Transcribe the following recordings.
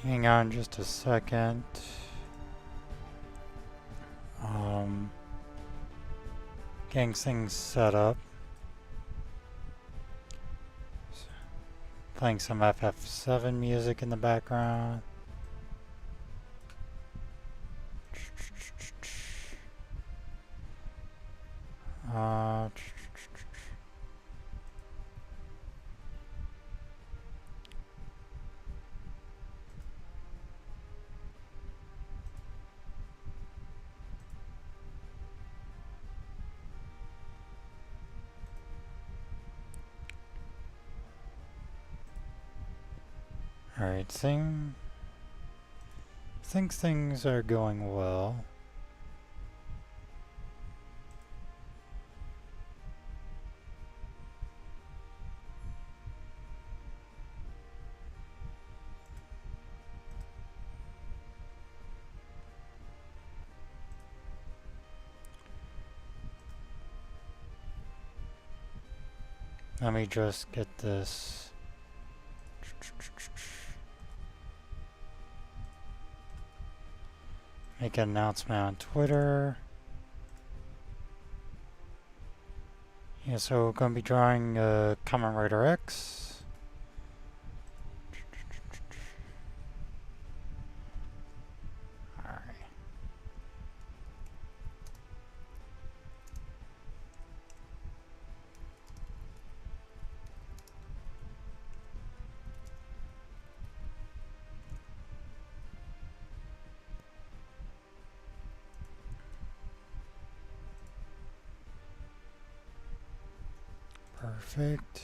Hang on just a second. Getting things set up. Playing some FF7 music in the background. Uh, Alright, think things are going well. Let me just get this. Make an announcement on Twitter. Yeah, so we're going to be drawing Kamen Rider X. Alright. Perfect.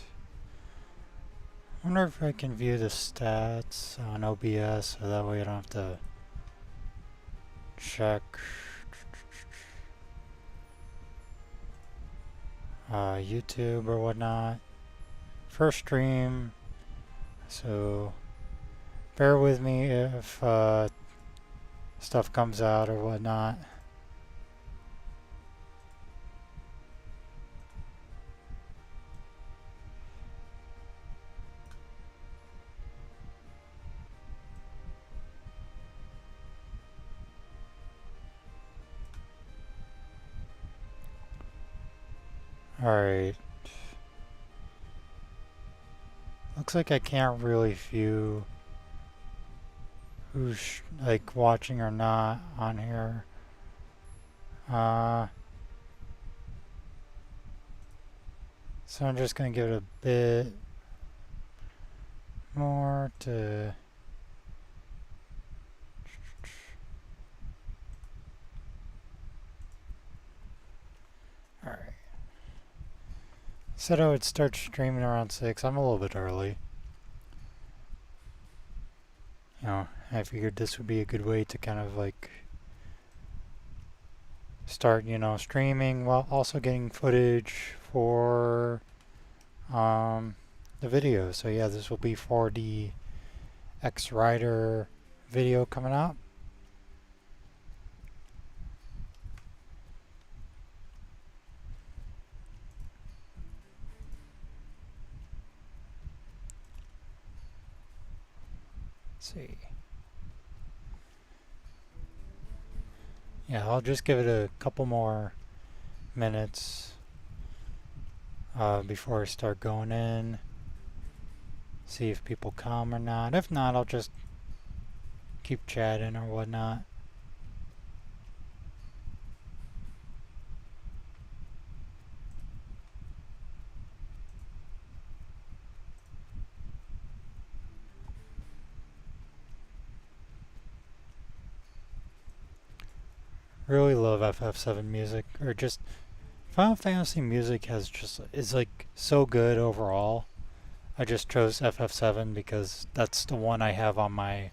I wonder if I can view the stats on OBS so that way I don't have to check YouTube or whatnot. First stream, so bear with me if stuff comes out or whatnot. Alright. Looks like I can't really view who's like watching or not on here. So I'm just gonna give it a bit more to alright. Said I would start streaming around 6. I'm a little bit early. You know, I figured this would be a good way to kind of like start, you know, streaming while also getting footage for the video. So yeah, this will be for the X Rider video coming out. Let's see. Yeah, I'll just give it a couple more minutes before I start going in. See if people come or not. If not, I'll just keep chatting or whatnot. Really love FF7 music, or just Final Fantasy music is like so good overall. I just chose FF7 because that's the one I have on my,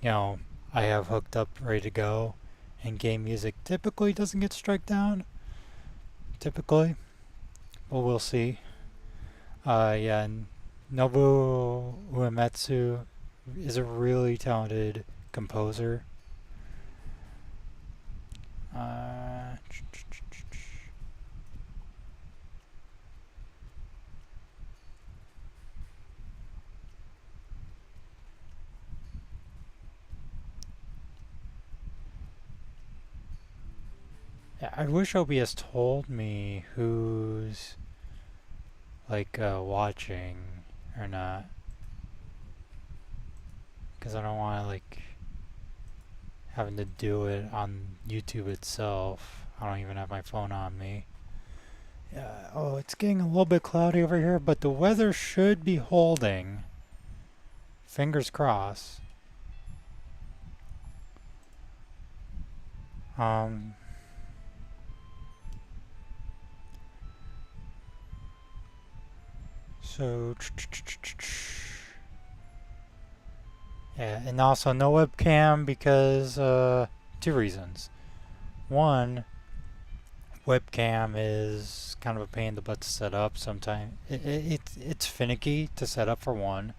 you know, I have hooked up ready to go. And game music typically doesn't get struck down. Typically. But we'll see. Yeah, and Nobuo Uematsu is a really talented composer. Uh, I wish OBS told me who's like watching or not, because I don't want to like having to do it on YouTube itself. I don't even have my phone on me. Yeah. Oh, it's getting a little bit cloudy over here, but the weather should be holding. Fingers crossed. Um. So. Yeah, and also no webcam because two reasons. One, webcam is kind of a pain in the butt to set up sometimes. It's finicky to set up for one.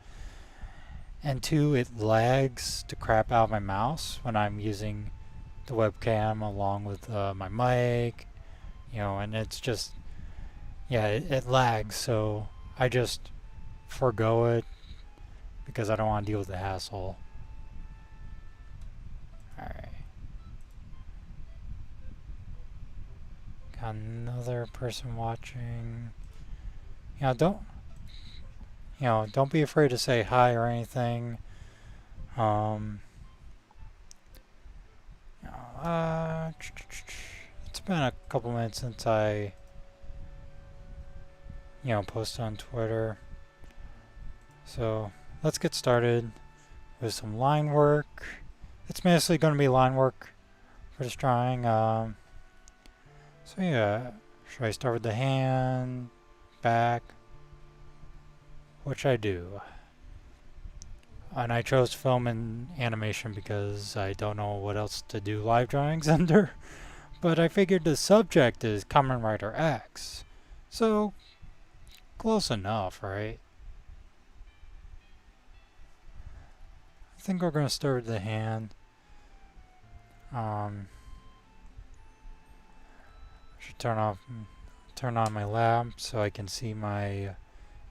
And two, it lags the crap out of my mouse when I'm using the webcam along with my mic, and it's just, yeah, it lags. So I just forego it because I don't want to deal with the hassle. Alright. Got another person watching. Don't be afraid to say hi or anything. It's been a couple minutes since I, posted on Twitter. So let's get started with some line work. It's mostly going to be line work for this drawing. So yeah, should I start with the hand, back? Which I do. And I chose film and animation because I don't know what else to do live drawings under. But I figured the subject is Kamen Rider X. So, close enough, right? I think we're going to start with the hand. Should turn on my lamp so I can see my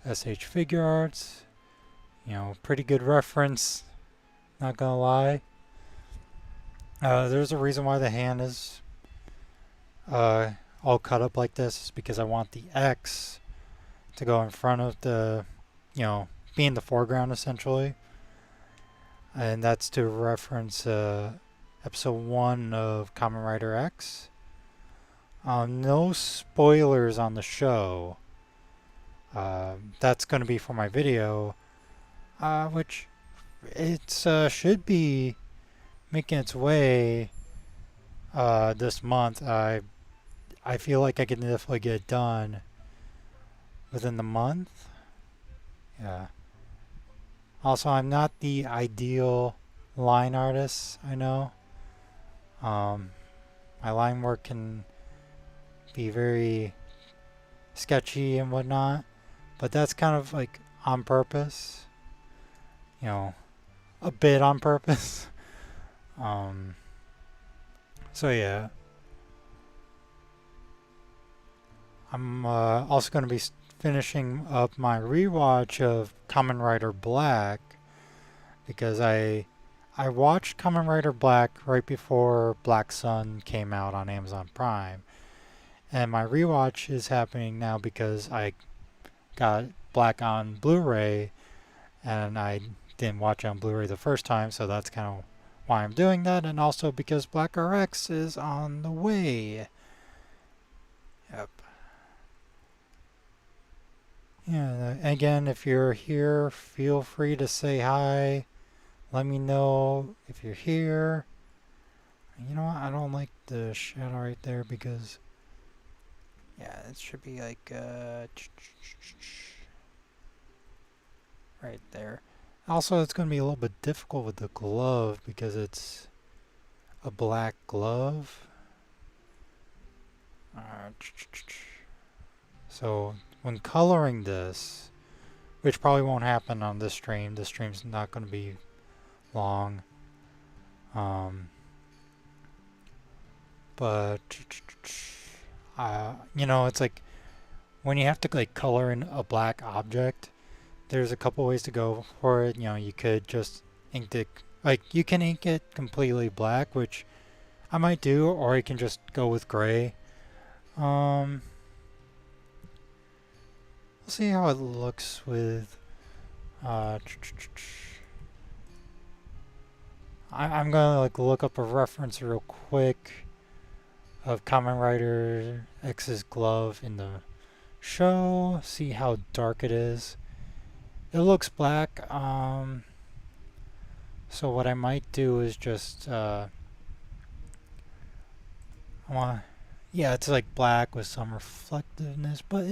SH Figure Arts. Pretty good reference, not gonna lie. There's a reason why the hand is all cut up like this. It's because I want the X to go in front of the, be in the foreground essentially. And that's to reference episode 1 of Kamen Rider X. No spoilers on the show. That's going to be for my video, which it should be making its way this month. I feel like I can definitely get it done within the month. Yeah. Also, I'm not the ideal line artist, I know. My line work can be very sketchy and whatnot, but that's kind of like on purpose. A bit on purpose. So yeah. I'm also going to be finishing up my rewatch of Kamen Rider Black because I watched Kamen Rider Black right before Black Sun came out on Amazon Prime. And my rewatch is happening now because I got Black on Blu-ray and I didn't watch it on Blu-ray the first time, so that's kind of why I'm doing that, and also because Black RX is on the way. Yep. Yeah, again, if you're here, feel free to say hi. Let me know if you're here. You know what? I don't like the shadow right there because, yeah, it should be like right there. Also, it's going to be a little bit difficult with the glove because it's a black glove. So when coloring this, which probably won't happen on this stream's not going to be long. But it's like when you have to like color in a black object, there's a couple ways to go for it. You could just ink it, like you can ink it completely black, which I might do, or I can just go with gray. Um, we'll see how it looks with. Uh, I'm gonna like look up a reference real quick of Kamen Rider X's glove in the show. See how dark it is. It looks black. So what I might do is just I want, yeah, it's like black with some reflectiveness, but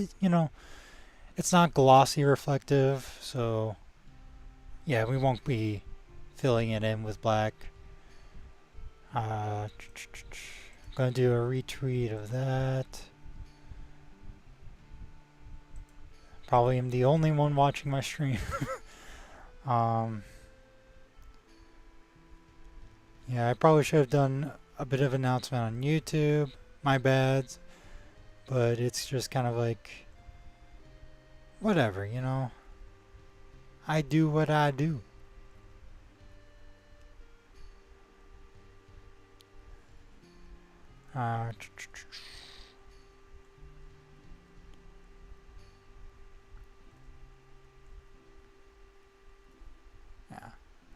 it's not glossy reflective. So yeah, we won't be filling it in with black. I'm gonna do a retweet of that. Probably am the only one watching my stream. um, yeah, I probably should have done a bit of announcement on YouTube. My bad, but it's just kind of like whatever, I do what I do. Uh, yeah.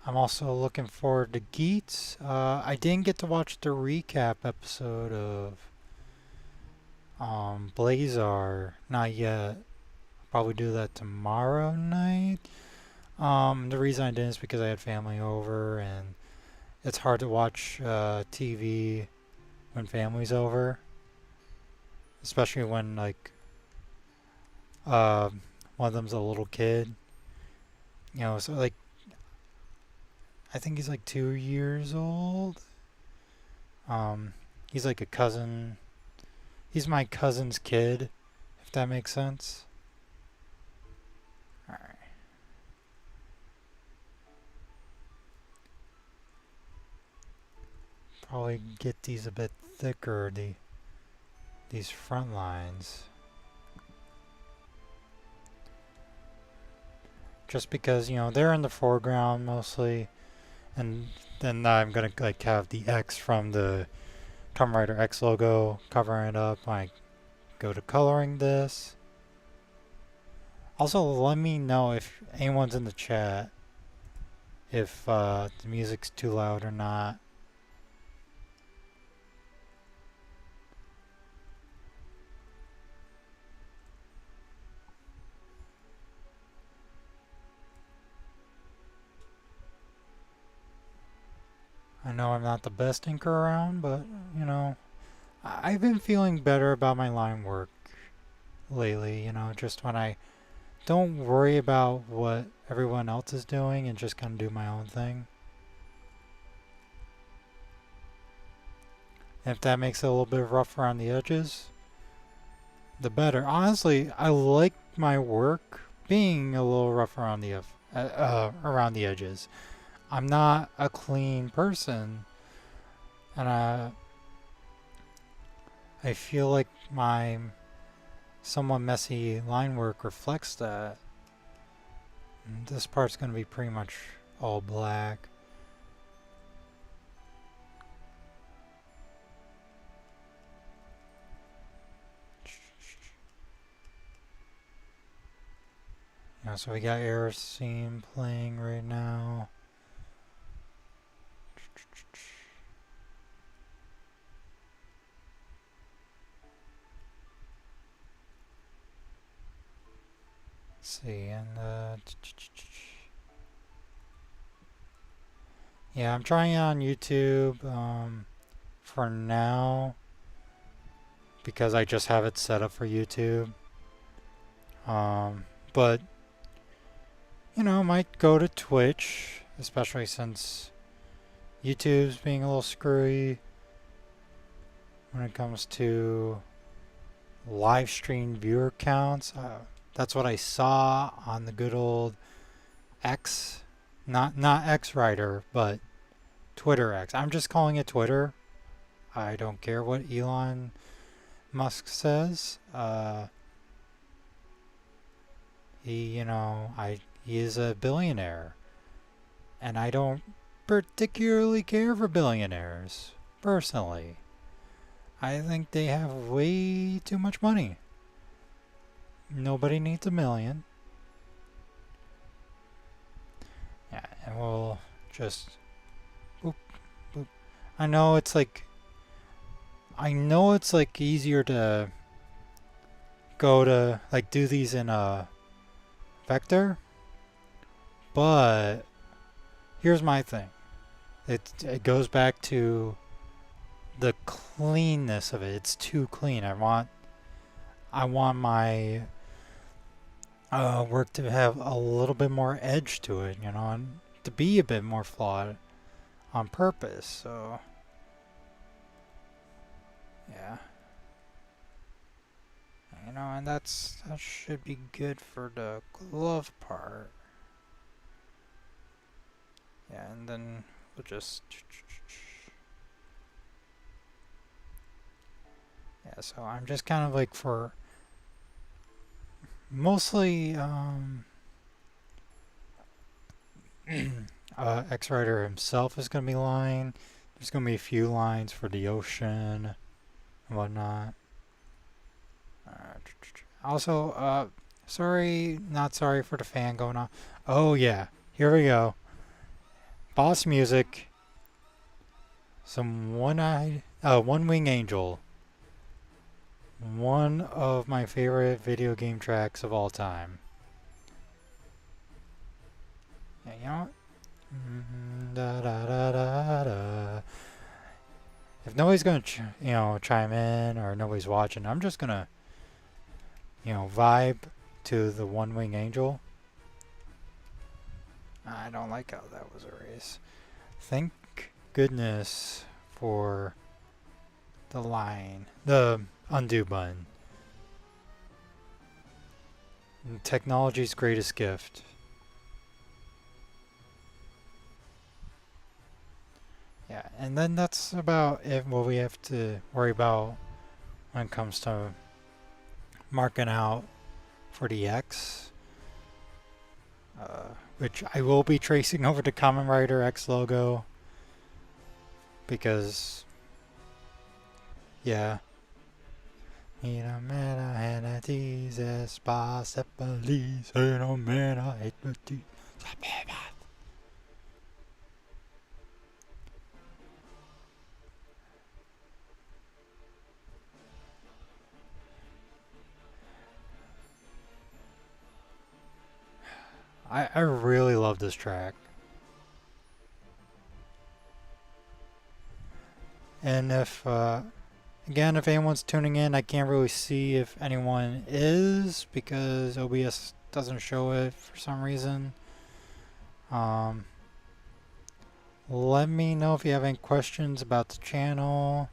I'm also looking forward to Geats. I didn't get to watch the recap episode of Blazar. Not yet. Probably do that tomorrow night. The reason I didn't is because I had family over and it's hard to watch TV when family's over, especially when like uh, one of them's a little kid. So like I think he's like 2 years old. He's like a cousin. He's my cousin's kid, if that makes sense. All right. Probably get these a bit thicker. These front lines. Just because they're in the foreground mostly, and then I'm gonna like have the X from the Kamen Rider X logo covering it up when I go to coloring this. Also, let me know if anyone's in the chat if the music's too loud or not. I know I'm not the best inker around, but I've been feeling better about my line work lately, just when I don't worry about what everyone else is doing and just kind of do my own thing. And if that makes it a little bit rough around the edges, the better. Honestly, I like my work being a little rough around the edges. I'm not a clean person, and I feel like my somewhat messy line work reflects that. And this part's going to be pretty much all black. So we got Air Scene playing right now. Let's see, and yeah, I'm trying it on YouTube for now because I just have it set up for YouTube. But might go to Twitch, especially since YouTube's being a little screwy when it comes to live stream viewer counts. That's what I saw on the good old X, not X Rider, but Twitter X. I'm just calling it Twitter. I don't care what Elon Musk says. He is a billionaire, and I don't particularly care for billionaires, personally. I think they have way too much money. Nobody needs a million. Yeah, and we'll just boop, boop. I know it's like easier to go to like do these in a vector, but here's my thing. It goes back to the cleanness of it. It's too clean. I want my work to have a little bit more edge to it, you know, and to be a bit more flawed on purpose. So yeah, you know, and that should be good for the glove part. Yeah, and then we'll just yeah. So I'm just kind of like for mostly X Rider himself is gonna be lying. There's gonna be a few lines for the ocean and whatnot. Also, sorry, not sorry for the fan going on. Oh yeah, here we go. Boss music. Some One Wing Angel. One of my favorite video game tracks of all time. Yeah, you know what? Da, da, da, da, da. If nobody's gonna, chime in or nobody's watching, I'm just gonna, vibe to the One Wing Angel. I don't like how that was erased. Thank goodness for the undo button. Technology's greatest gift. Yeah, and then that's about it. What we have to worry about when it comes to marking out for the X, which I will be tracing over the Kamen Rider X logo because, yeah. I really love this track. And again, if anyone's tuning in, I can't really see if anyone is because OBS doesn't show it for some reason. Let me know if you have any questions about the channel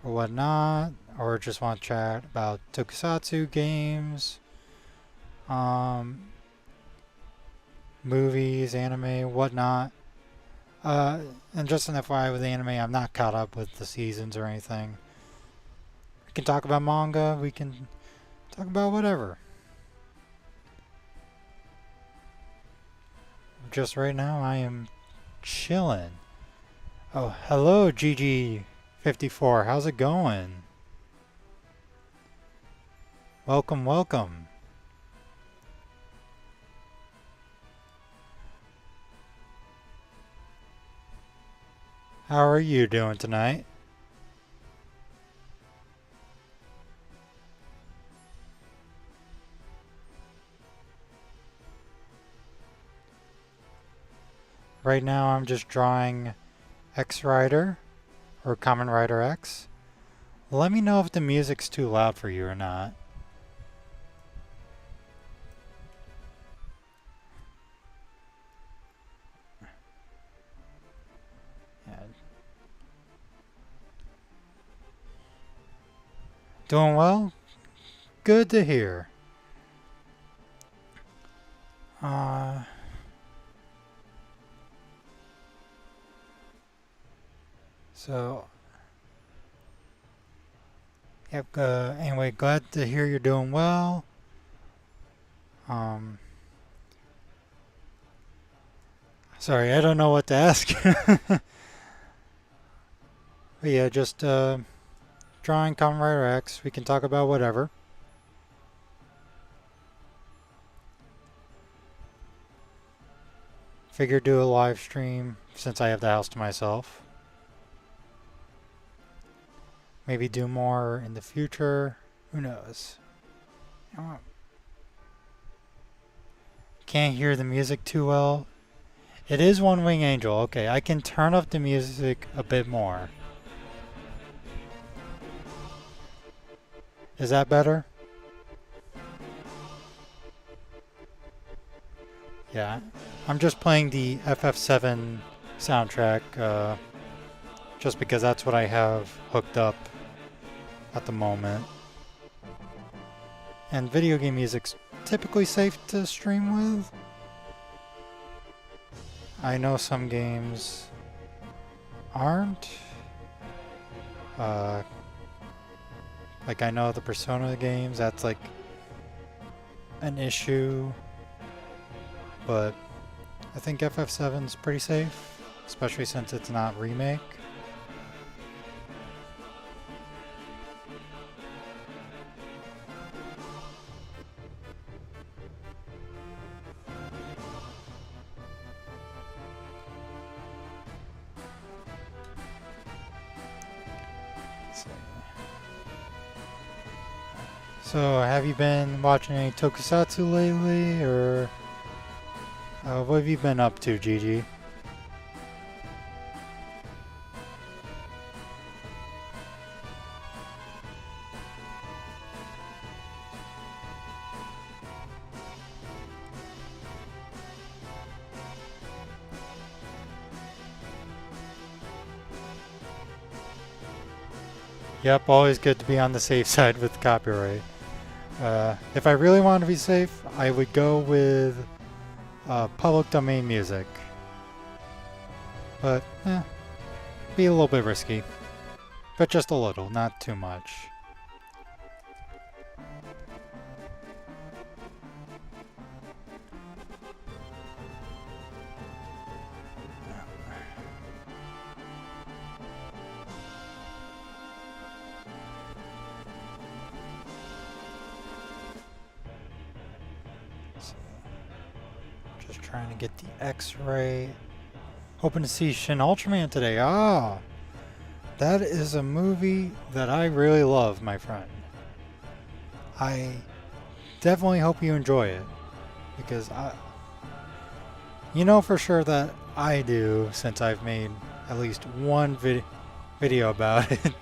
or whatnot, or just want to chat about tokusatsu games, movies, anime, whatnot. And just an FYI with the anime, I'm not caught up with the seasons or anything. We can talk about manga, we can talk about whatever. Just right now, I am chilling. Oh, hello, GG54. How's it going? Welcome, welcome. How are you doing tonight? Right now I'm just drawing X Rider or Kamen Rider X. Let me know if the music's too loud for you or not. Yeah. Doing well? Good to hear. So, yep, anyway, glad to hear you're doing well. Sorry, I don't know what to ask. But yeah, just drawing Kamen Rider X. We can talk about whatever. Figured do a live stream since I have the house to myself. Maybe do more in the future. Who knows? Can't hear the music too well. It is One Wing Angel. Okay, I can turn up the music a bit more. Is that better? Yeah. I'm just playing the FF7 soundtrack just because that's what I have hooked up at the moment. And video game music's typically safe to stream with. I know some games aren't. Like I know the Persona games, that's like an issue. But I think FF7's pretty safe, especially since it's not remake. So, have you been watching any tokusatsu lately, or what have you been up to, Gigi? Yep, always good to be on the safe side with copyright. If I really want to be safe, I would go with public domain music. But, be a little bit risky. But just a little, not too much. Just trying to get the X-ray. Hoping to see Shin Ultraman today. Ah, that is a movie that I really love, my friend. I definitely hope you enjoy it, because you know for sure that I do, since I've made at least one video about it.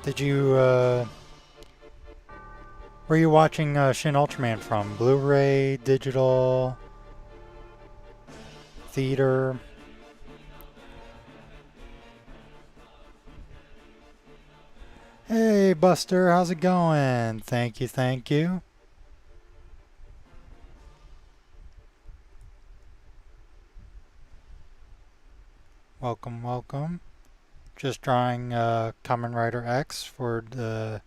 Did you, where are you watching Shin Ultraman from? Blu-ray, digital, theater? Hey Buster, how's it going? Thank you, thank you. Welcome, welcome. Just drawing Kamen Rider X for the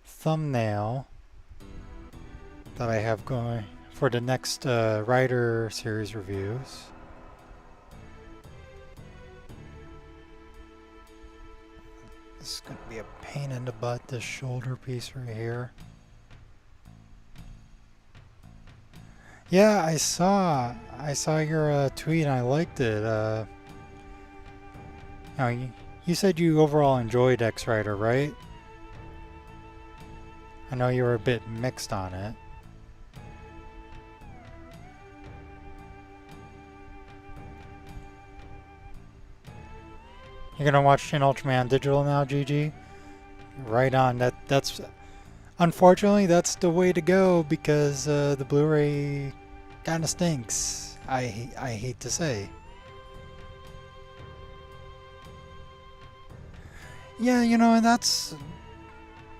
thumbnail that I have going for the next Rider series reviews. This is going to be a pain in the butt, this shoulder piece right here. Yeah, I saw your tweet and I liked it. Now, you said you overall enjoyed X Rider, right? I know you were a bit mixed on it. You're gonna watch Shin Ultraman digital now, GG? Right on. That's unfortunately that's the way to go, because the Blu-ray kinda stinks. I hate to say. Yeah, you know, and that's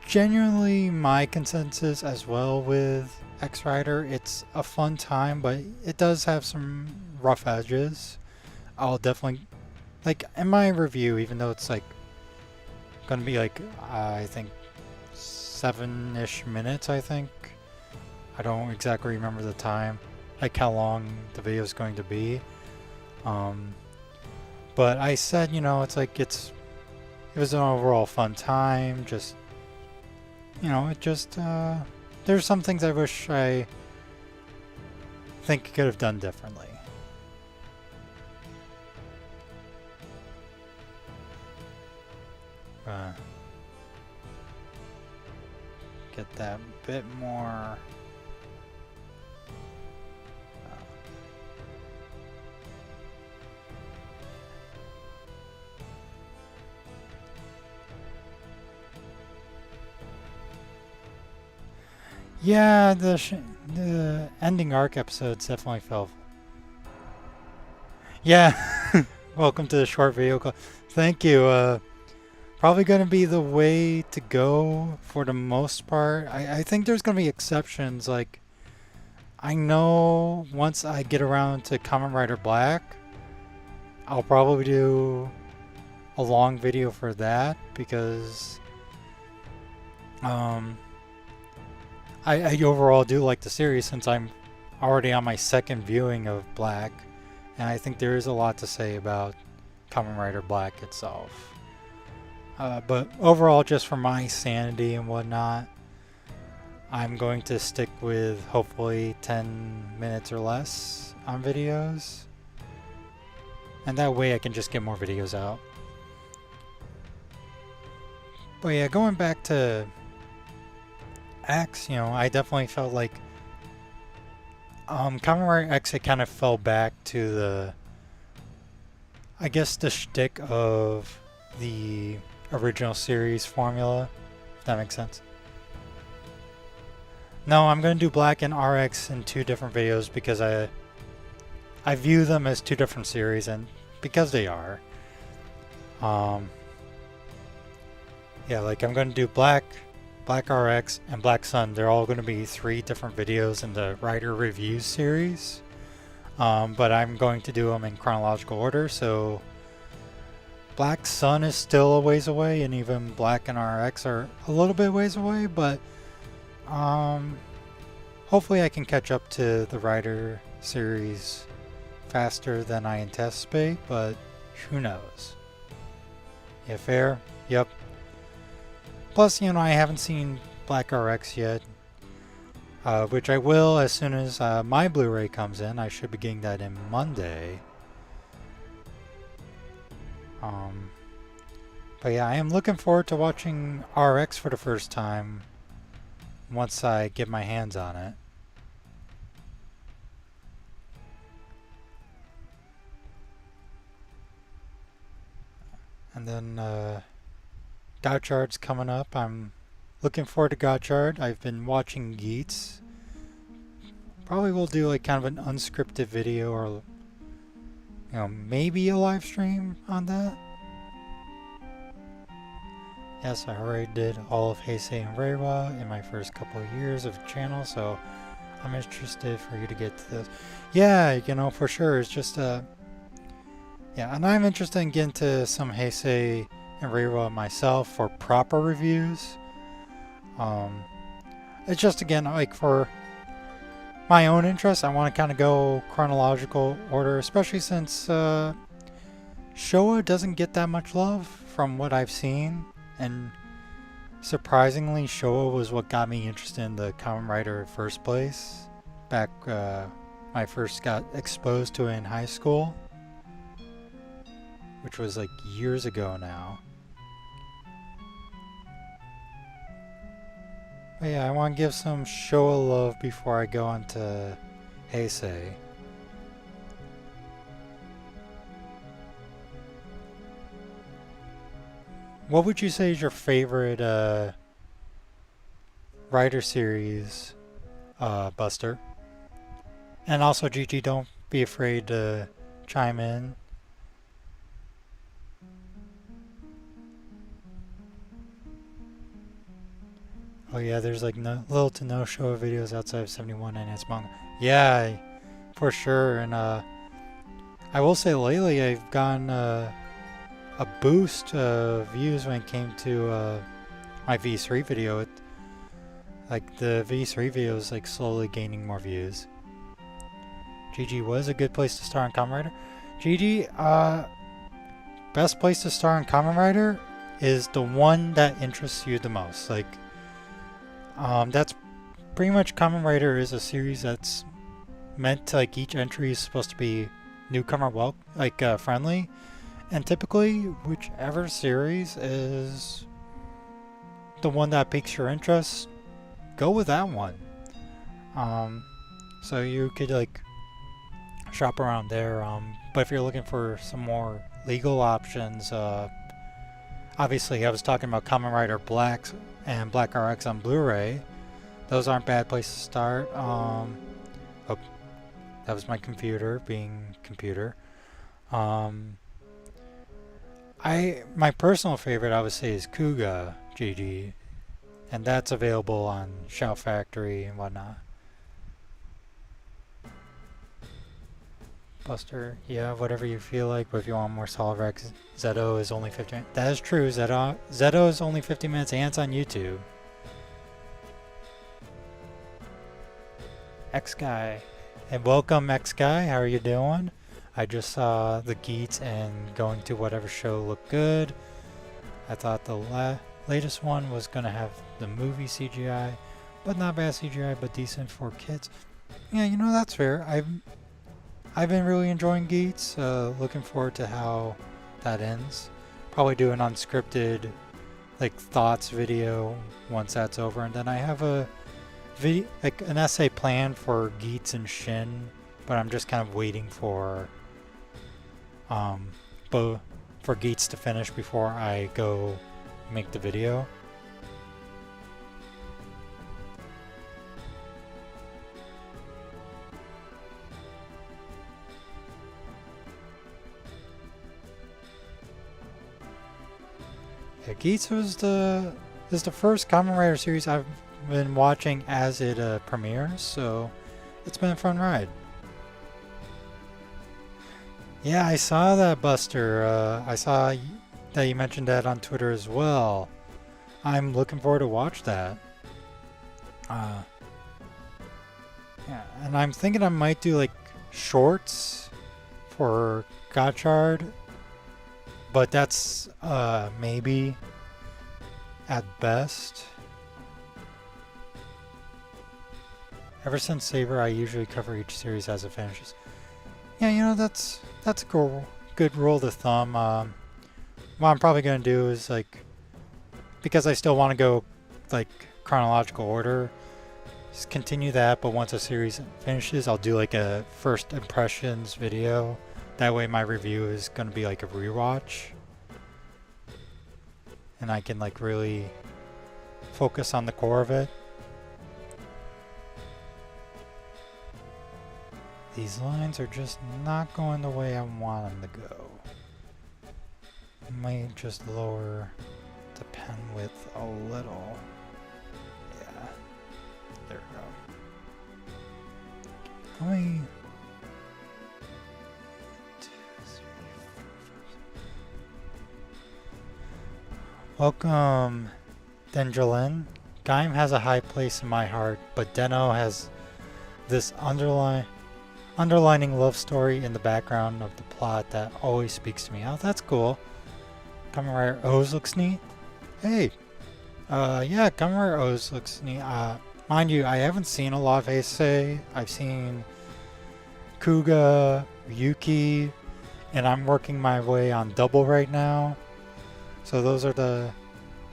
genuinely my consensus as well with X Rider. It's a fun time, but it does have some rough edges. I'll definitely, like, in my review, even though it's like gonna be like I think 7-ish minutes, I think. I don't exactly remember the time. like how long the video is going to be. But I said, you know, it's like it was an overall fun time. Just, you know, there's some things I wish I think I could have done differently. Get that bit more. Yeah, the ending arc episodes definitely felt. Yeah, welcome to the short video call. Thank you. Probably going to be the way to go for the most part. I think there's going to be exceptions. Like, I know once I get around to Kamen Rider Black, I'll probably do a long video for that because I overall do like the series since I'm already on my second viewing of Black, and I think there is a lot to say about Kamen Rider Black itself. But overall, just for my sanity and whatnot, I'm going to stick with hopefully 10 minutes or less on videos. And that way I can just get more videos out. But yeah, going back to X, you know, I definitely felt like Kamen Rider X, it kind of fell back to the, I guess, the shtick of the original series formula, if that makes sense. No, I'm going to do Black and RX in two different videos because I view them as two different series, and because they are. Yeah, like I'm going to do Black RX, and Black Sun. They're all going to be 3 different videos in the Rider Reviews series. But I'm going to do them in chronological order, so Black Sun is still a ways away, and even Black and RX are a little bit ways away, but hopefully I can catch up to the Rider series faster than I anticipate, but who knows. Yeah, fair? Yep. Plus, you know, I haven't seen Black RX yet, which I will as soon as my Blu-ray comes in. I should be getting that in Monday. But yeah, I am looking forward to watching RX for the first time once I get my hands on it. And then Gotchard's coming up. I'm looking forward to Gotchard. I've been watching Geats. Probably will do like kind of an unscripted video, or you know, maybe a live stream on that. Yes, I already did all of Heisei and Reiwa in my first couple of years of the channel, so I'm interested for you to get to this. Yeah, you know, for sure. It's just yeah, and I'm interested in getting to some Heisei and Reiwa myself for proper reviews. It's just, again, like for my own interest, I want to kind of go chronological order, especially since Showa doesn't get that much love from what I've seen, and surprisingly, Showa was what got me interested in the Kamen Rider in the first place, back when I first got exposed to it in high school, which was like years ago now. But yeah, I want to give some Showa love before I go on to Heisei. What would you say is your favorite Rider series, Buster? And also, Gigi, don't be afraid to chime in. Oh yeah, there's like little to no Showa videos outside of 71 and its manga. Yeah, for sure. And I will say lately I've gotten a boost of views when it came to my V3 video. Like the V3 video is like slowly gaining more views. GG was a good place to start on Kamen Rider. GG, best place to start on Kamen Rider is the one that interests you the most. Like, that's pretty much Kamen Rider is a series that's meant to, like, each entry is supposed to be newcomer friendly, and typically whichever series is the one that piques your interest, go with that one. So you could like shop around there. But if you're looking for some more legal options, obviously I was talking about Kamen Rider Black and Black RX on Blu-ray. Those aren't bad places to start. Oh, that was my computer being computer. My personal favorite I would say is Kuga GG, and that's available on Shout Factory and whatnot. Buster, yeah, whatever you feel like, but if you want more solid Rex, Zeto is only 50 minutes. That is true, Zeto is only 50 minutes and it's on YouTube. X-Guy. And welcome X-Guy, how are you doing? I just saw the Geats and going to whatever show looked good. I thought the latest one was going to have the movie CGI, but not bad CGI, but decent for kids. Yeah, you know, that's fair. I've been really enjoying Geats, looking forward to how that ends. Probably do an unscripted like thoughts video once that's over, and then I have a video, like an essay planned for Geats and Shin, but I'm just kind of waiting for Geats to finish before I go make the video. Yeah, Geats is the first Kamen Rider series I've been watching as it premieres, so it's been a fun ride. Yeah, I saw that, Buster. I saw that you mentioned that on Twitter as well. I'm looking forward to watch that. Yeah, and I'm thinking I might do like shorts for Gotchard, but that's maybe at best. Ever since Saber, I usually cover each series as it finishes. Yeah, you know, that's a good rule of thumb. What I'm probably going to do is, like, because I still want to go, like, chronological order, just continue that, but once a series finishes, I'll do, like, a first impressions video. That way my review is going to be, like, a rewatch. And I can, like, really focus on the core of it. These lines are just not going the way I want them to go. I might just lower the pen width a little. Yeah. There we go. Let me... 2, 3, 4, 5. Welcome, Denjalin. Gaim has a high place in my heart, but Deno has this underlining love story in the background of the plot that always speaks to me. Oh, that's cool. Kamen Rider O's looks neat. Hey, yeah, Kamen Rider O's looks neat. Mind you, I haven't seen a lot of Heisei. I've seen Kuga, Yuki, and I'm working my way on Double right now. So those are the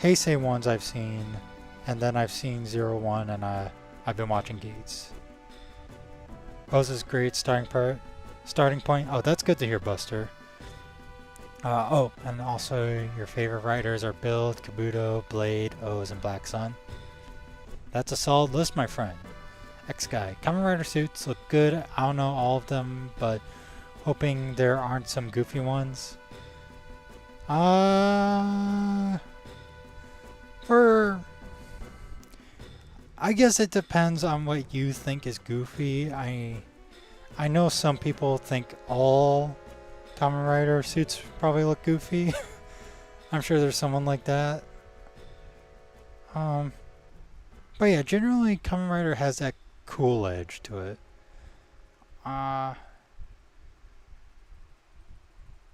Heisei ones I've seen, and then I've seen 01, and I've been watching Geats. O's is great starting point. Oh, that's good to hear, Buster. Oh, and also your favorite writers are Build, Kabuto, Blade, O's, and Black Sun. That's a solid list, my friend. X-Guy. Kamen Rider suits look good. I don't know all of them, but hoping there aren't some goofy ones. I guess it depends on what you think is goofy. I know some people think all Kamen Rider suits probably look goofy. I'm sure there's someone like that. But yeah, generally Kamen Rider has that cool edge to it. Uh,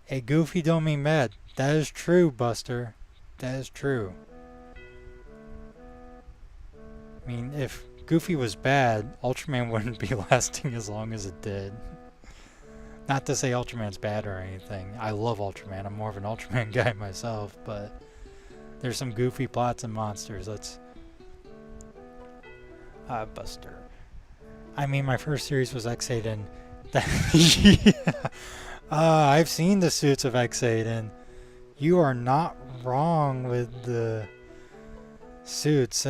hey, Goofy don't mean mad. That is true, Buster. That is true. I mean, if Goofy was bad, Ultraman wouldn't be lasting as long as it did. Not to say Ultraman's bad or anything. I love Ultraman. I'm more of an Ultraman guy myself, but there's some goofy plots and monsters. Let's... Buster. I mean, my first series was X8 and... yeah. I've seen the suits of X8 and you are not wrong with the suits.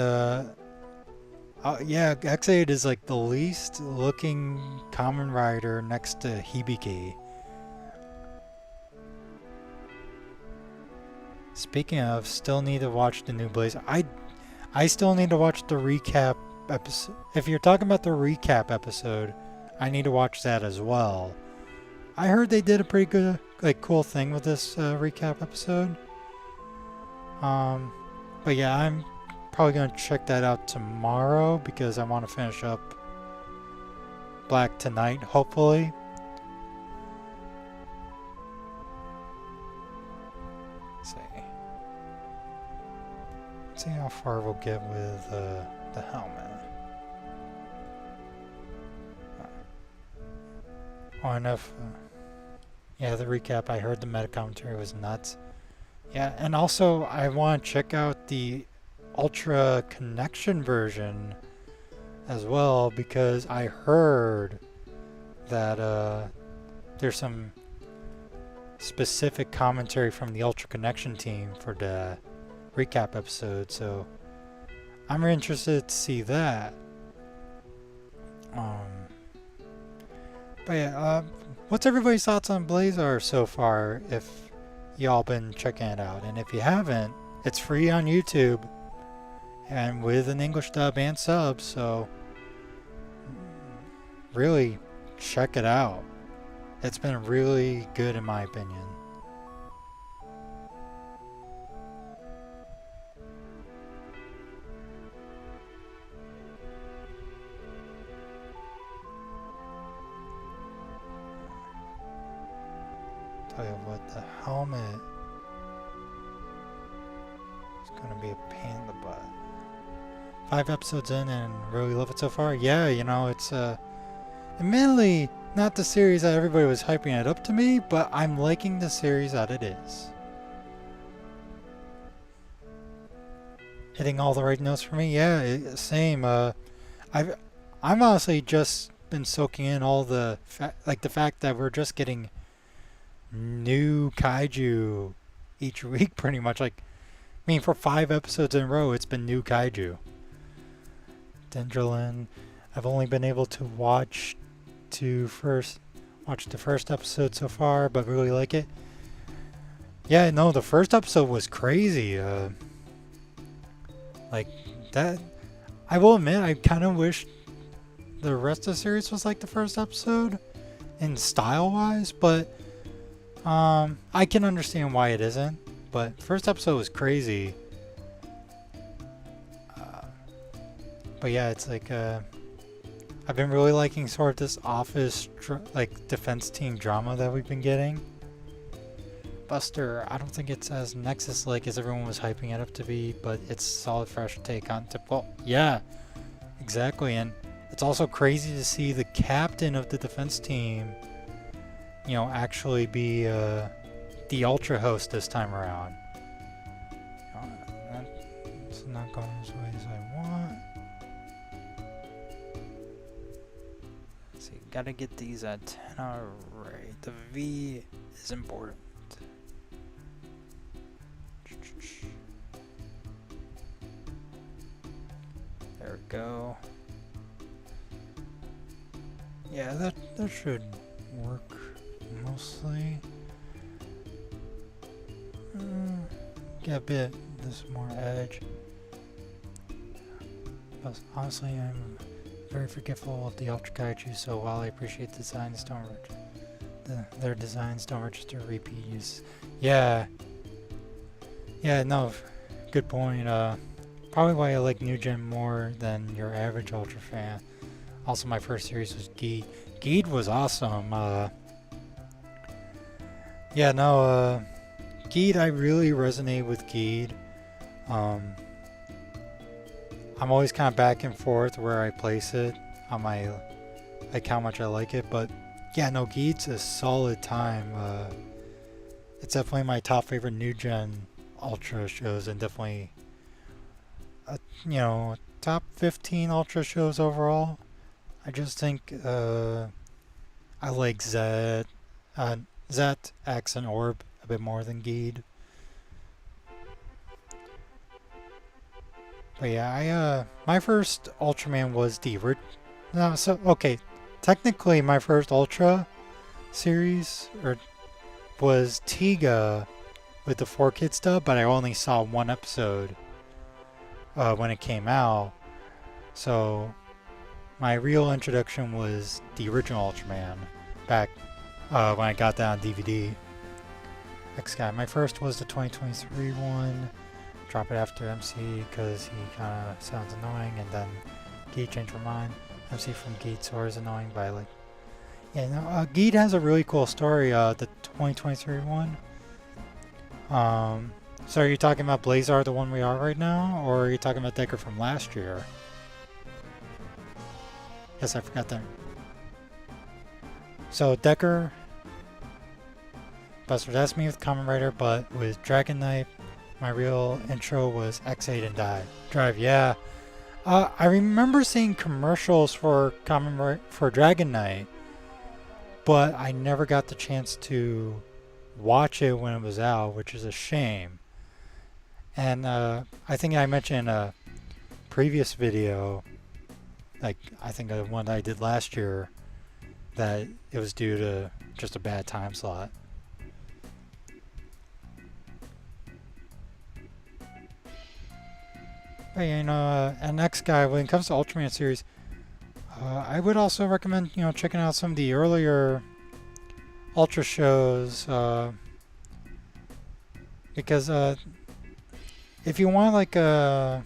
Yeah, X8 is like the least looking Kamen Rider next to Hibiki. Speaking of, still need to watch the new Blaze. I still need to watch the recap episode. If you're talking about the recap episode, I need to watch that as well. I heard they did a pretty good, like, cool thing with this recap episode. But yeah, I'm probably gonna check that out tomorrow because I want to finish up Black tonight, hopefully. Let's see how far we'll get with the helmet. Oh, and if yeah, the recap, I heard the meta commentary was nuts. Yeah, and also I want to check out the Ultra Connection version as well because I heard that there's some specific commentary from the Ultra Connection team for the recap episode, so I'm interested to see that. But yeah, what's everybody's thoughts on Blazar so far if y'all been checking it out? And if you haven't, it's free on YouTube and with an English dub and sub, so really check it out. It's been really good in my opinion. Tell you what, the helmet is gonna be a pain in the butt. 5 episodes in and really love it so far. Yeah, you know, it's admittedly not the series that everybody was hyping it up to me, but I'm liking the series that it is. Hitting all the right notes for me. Yeah, same. I'm honestly just been soaking in all the the fact that we're just getting new kaiju each week pretty much. Like, I mean, for 5 episodes in a row it's been new kaiju. Dendrolin, I've only been able to watch the first episode so far, but really like it. Yeah, no, the first episode was crazy. Like that, I will admit, I kind of wish the rest of the series was like the first episode in style wise, but I can understand why it isn't, but first episode was crazy. But yeah, it's like I've been really liking sort of this office like defense team drama that we've been getting. Buster, I don't think it's as Nexus-like as everyone was hyping it up to be, but it's a solid fresh take on well, yeah, exactly, and it's also crazy to see the captain of the defense team, you know, actually be the Ultra host this time around. That's not going as way as I want. Let's see, gotta get these antenna right. The V is important. There we go. Yeah, that should work mostly. Get a bit this more edge. But honestly, I'm very forgetful of the Ultra Kaiju, so while I appreciate the designs, their designs don't register repeat use. Yeah. Yeah, no, good point. Probably why I like New Gen more than your average Ultra fan. Also, my first series was Geed. Geed was awesome. Yeah, no, Geed, I really resonate with Geed. Um, I'm always kind of back and forth where I place it on my, like how much I like it, but yeah, no, Geed's a solid time. It's definitely my top favorite new gen Ultra shows, and definitely, top 15 Ultra shows overall. I just think I like Zet, X, and Orb a bit more than Geed. But yeah, my first Ultraman was the no, so okay, technically my first Ultra series was Tiga with the 4Kids dub, but I only saw one episode when it came out. So my real introduction was the original Ultraman back when I got that on DVD. X-Guy. My first was the 2023 one. Drop it after MC because he kind of sounds annoying, and then Geed changed her mind. MC from Geed Soar is annoying, but I like. Yeah, no, Geed has a really cool story. The 2023 one. So are you talking about Blazar, the one we are right now, or are you talking about Decker from last year? Yes, I forgot that. So Decker, Buster, that's me with Kamen Rider, but with Dragon Knight, my real intro was X8 and Drive. Yeah, I remember seeing commercials for Dragon Knight, but I never got the chance to watch it when it was out, which is a shame. And I think I mentioned in a previous video, like I think the one I did last year, that it was due to just a bad time slot. But and next guy, when it comes to Ultraman series, I would also recommend checking out some of the earlier Ultra shows, because if you want like a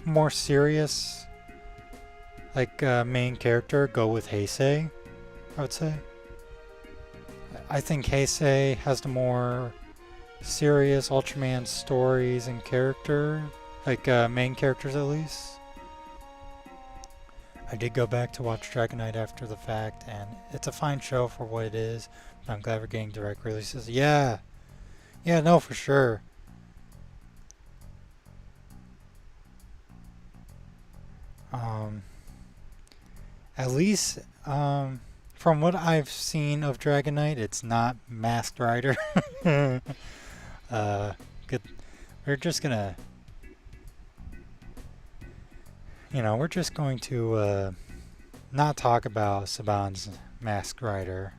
more serious main character, go with Heisei, I would say. I think Heisei has the more serious Ultraman stories and character, main characters at least. I did go back to watch Dragon Knight after the fact, and it's a fine show for what it is. But I'm glad we're getting direct releases. Yeah, no, for sure. At least, from what I've seen of Dragon Knight, it's not Masked Rider. Good. We're just gonna, we're just going to not talk about Saban's Masked Rider.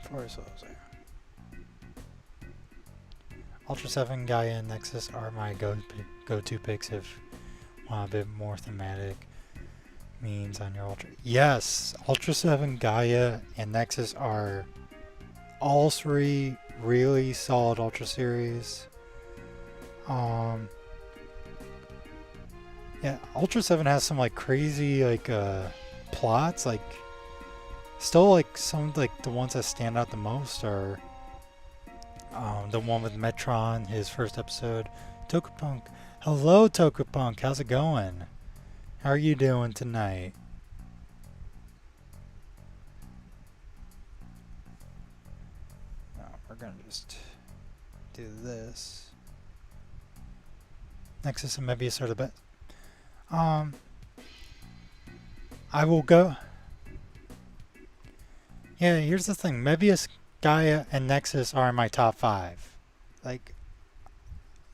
Forest Lows there. Ultra 7, Gaia, and Nexus are my go-to picks if you want a bit more thematic means on your Ultra. Yes, Ultra 7, Gaia, and Nexus are all three really solid Ultra series. Yeah, Ultra 7 has some crazy plots. Still some the ones that stand out the most are the one with Metron, his first episode. Tokupunk. Hello, Tokupunk. How's it going? How are you doing tonight? We're gonna just do this. Nexus and Mebius are the best. I will go. Yeah, here's the thing. Mebius, Gaia, and Nexus are in my top 5.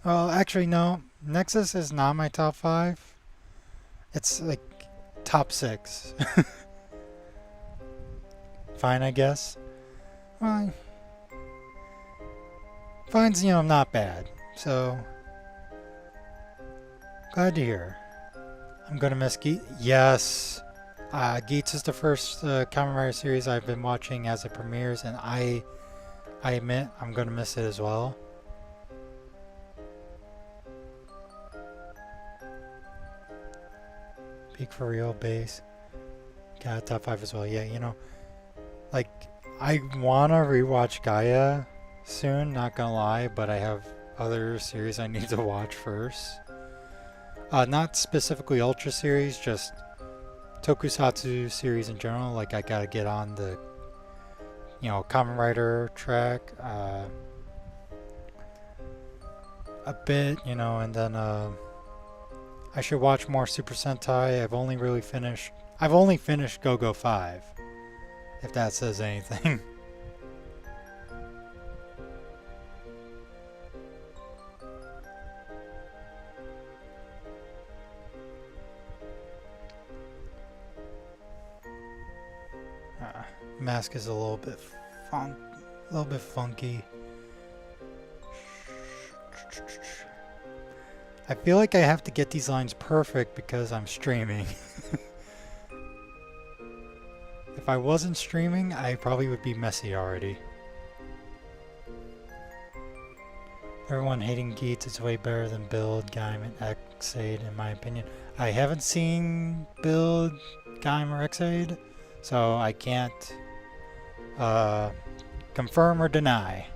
Well, actually, no. Nexus is not my top 5. It's top 6. Fine, I guess. Well, fine's, not bad. So, glad to hear. I'm gonna miss Geet. Yes. Geets is the first Kamen Rider series I've been watching as it premieres, and I admit I'm gonna miss it as well. Speak for Real, Base. Got top 5 as well. Yeah, you know, like, I wanna rewatch Gaia soon, not gonna lie, but I have other series I need to watch first. Not specifically Ultra series, just Tokusatsu series in general. Like, I gotta get on the, you know, Kamen Rider track a bit, you know, and then I should watch more Super Sentai. I've only finished Go-Go 5, if that says anything. Mask is a little bit funky. I feel like I have to get these lines perfect because I'm streaming. If I wasn't streaming, I probably would be messy already. Everyone hating Geats is way better than Build, Gaim, and X-Aid in my opinion. I haven't seen Build, Gaim, or X-Aid, so I can't confirm or deny.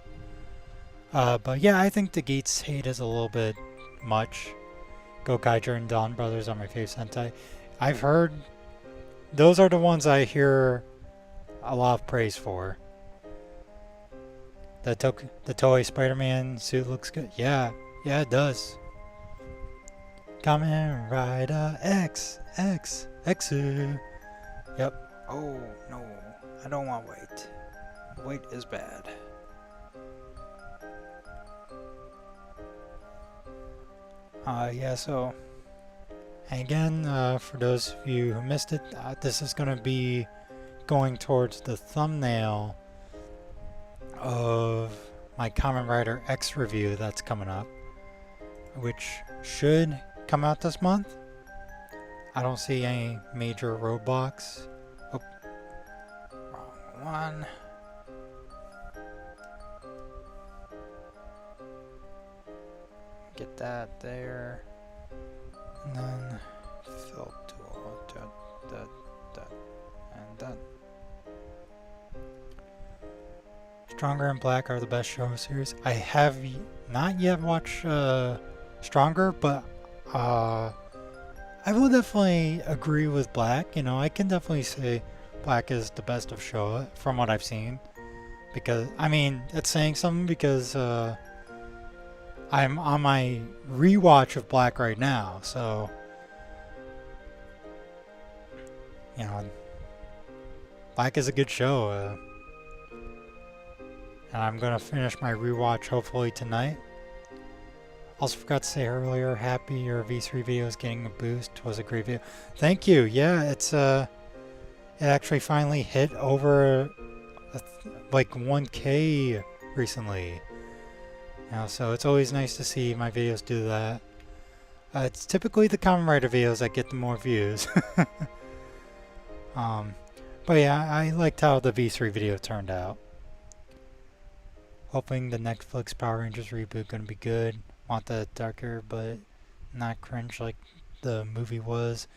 But yeah, I think the Geats hate is a little bit much. Gokaiger and Dawn Brothers are my favorite Sentai. I've heard those are the ones I hear a lot of praise for. The Toei Spider-Man suit looks good. Yeah, it does. Kamen Rider X. Yep. Oh no, I don't want white. White is bad. Yeah, so again, for those of you who missed it, this is going to be going towards the thumbnail of my Kamen Rider X review that's coming up, which should come out this month. I don't see any major roadblocks. Oh, wrong one. Get that there, and then fill tool, and that. Stronger and Black are the best show series. I have not yet watched Stronger, but I will definitely agree with Black. You know, I can definitely say Black is the best of show from what I've seen, because I mean it's saying something because I'm on my rewatch of Black right now, so you know, Black is a good show, and I'm gonna finish my rewatch hopefully tonight. Also forgot to say earlier, happy your V3 video is getting a boost. It was a great video. Thank you. Yeah, it's it actually finally hit over like 1K recently. You know, so it's always nice to see my videos do that. It's typically the Kamen Rider videos that get the more views. But yeah, I liked how the V3 video turned out. Hoping the Netflix Power Rangers reboot gonna be good. Want that darker but not cringe like the movie was.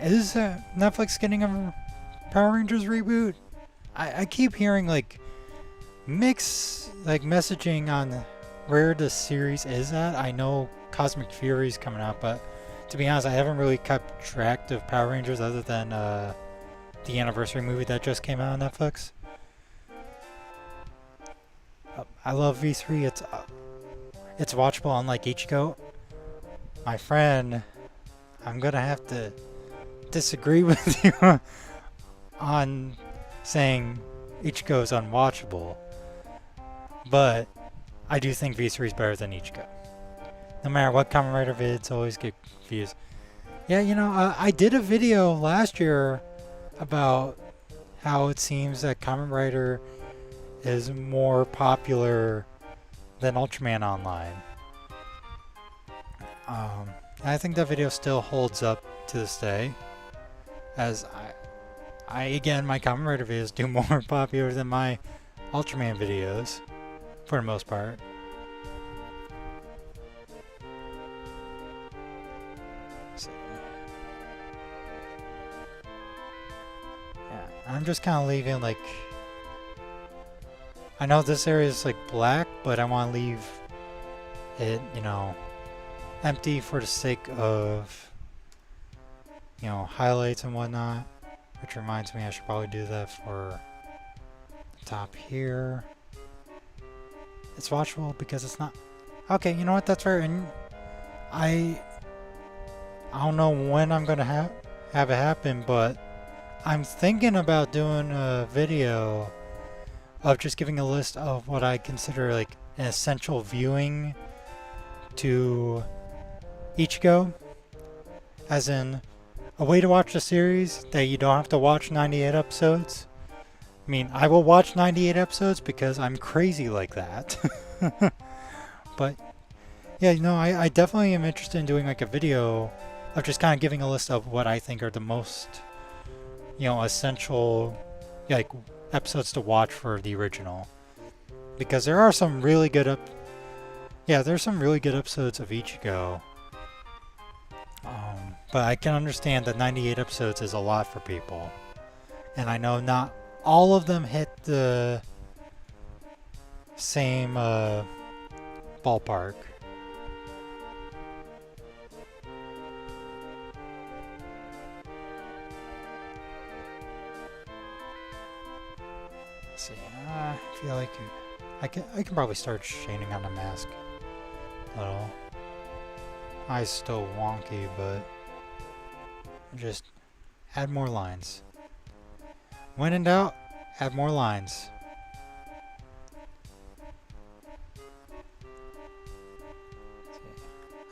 Is Netflix getting a Power Rangers reboot? I keep hearing like mixed like messaging on where the series is at. I know Cosmic Fury is coming out, but to be honest, I haven't really kept track of Power Rangers other than the anniversary movie that just came out on Netflix. I love V3. It's watchable unlike Ichigo. My friend, I'm gonna have to disagree with you on saying Ichigo is unwatchable, but I do think V3 is better than Ichigo. No matter what Kamen Rider vids, always get views. Yeah, you know, I did a video last year about how it seems that Kamen Rider is more popular than Ultraman Online. I think that video still holds up to this day, as I again, my Kamen Rider videos do more popular than my Ultraman videos, for the most part. I'm just kind of leaving like, I know this area is like black, but I want to leave it, you know, empty for the sake of, you know, highlights and whatnot. Which reminds me I should probably do that for the top here. It's watchable because it's not... Okay, you know what, that's fair. And I don't know when I'm gonna have it happen, but I'm thinking about doing a video of just giving a list of what I consider like an essential viewing to Ichigo, as in a way to watch the series that you don't have to watch 98 episodes. I mean, I will watch 98 episodes because I'm crazy like that. But yeah, you know, I definitely am interested in doing like a video of just kind of giving a list of what I think are the most, you know, essential like episodes to watch for the original. Because there are some really good there's some really good episodes of Ichigo. But I can understand that 98 episodes is a lot for people. And I know not all of them hit the same ballpark. Let's see. I feel like I can probably start shading on the mask a little. Eyes still wonky, but just add more lines. When in doubt, add more lines.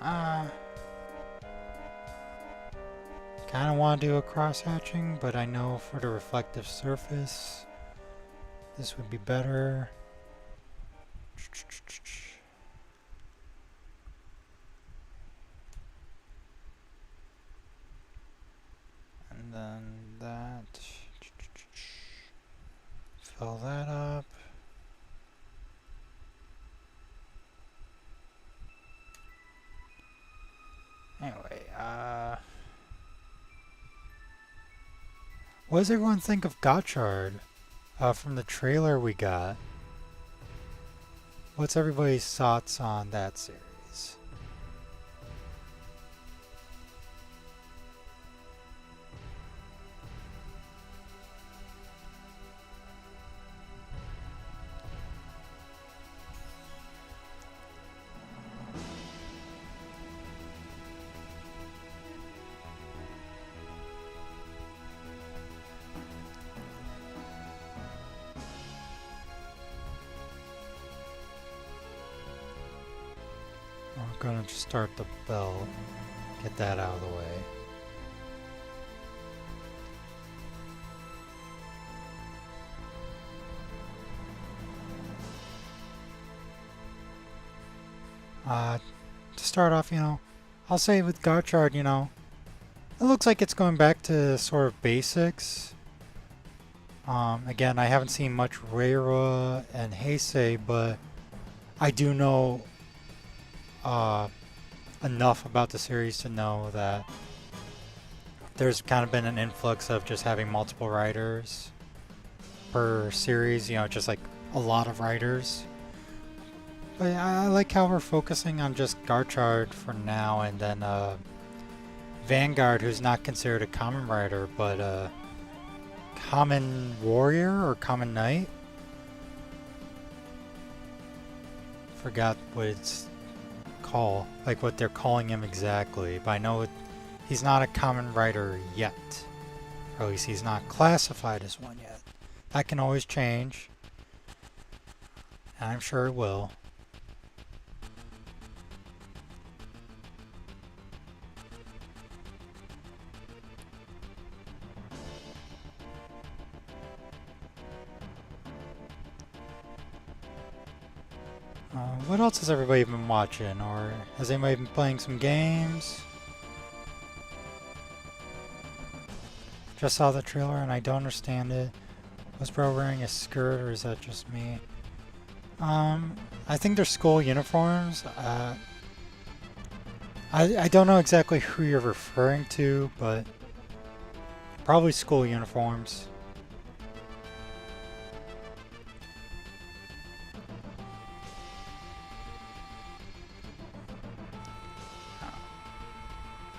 Kind of want to do a cross hatching, but I know for the reflective surface, this would be better. And then that. Fill that up. Anyway, what does everyone think of Gotchard from the trailer we got? What's everybody's thoughts on that series? I'm gonna just start the bell, get that out of the way. To start off, you know, I'll say with Gotchard, you know, it looks like it's going back to sort of basics. Again, I haven't seen much Reira and Heisei, but I do know enough about the series to know that there's kind of been an influx of just having multiple writers per series, you know, just like a lot of writers. But I like how we're focusing on just Gotchard for now, and then Vanguard, who's not considered a common writer, but a common warrior or common knight. Forgot what it's called, like what they're calling him exactly, but I know he's not a common writer yet. Or at least he's not classified as one yet. That can always change, and I'm sure it will. What else has everybody been watching, or has anybody been playing some games? Just saw the trailer and I don't understand it. Was bro wearing a skirt, or is that just me? I think they're school uniforms. I don't know exactly who you're referring to, but probably school uniforms.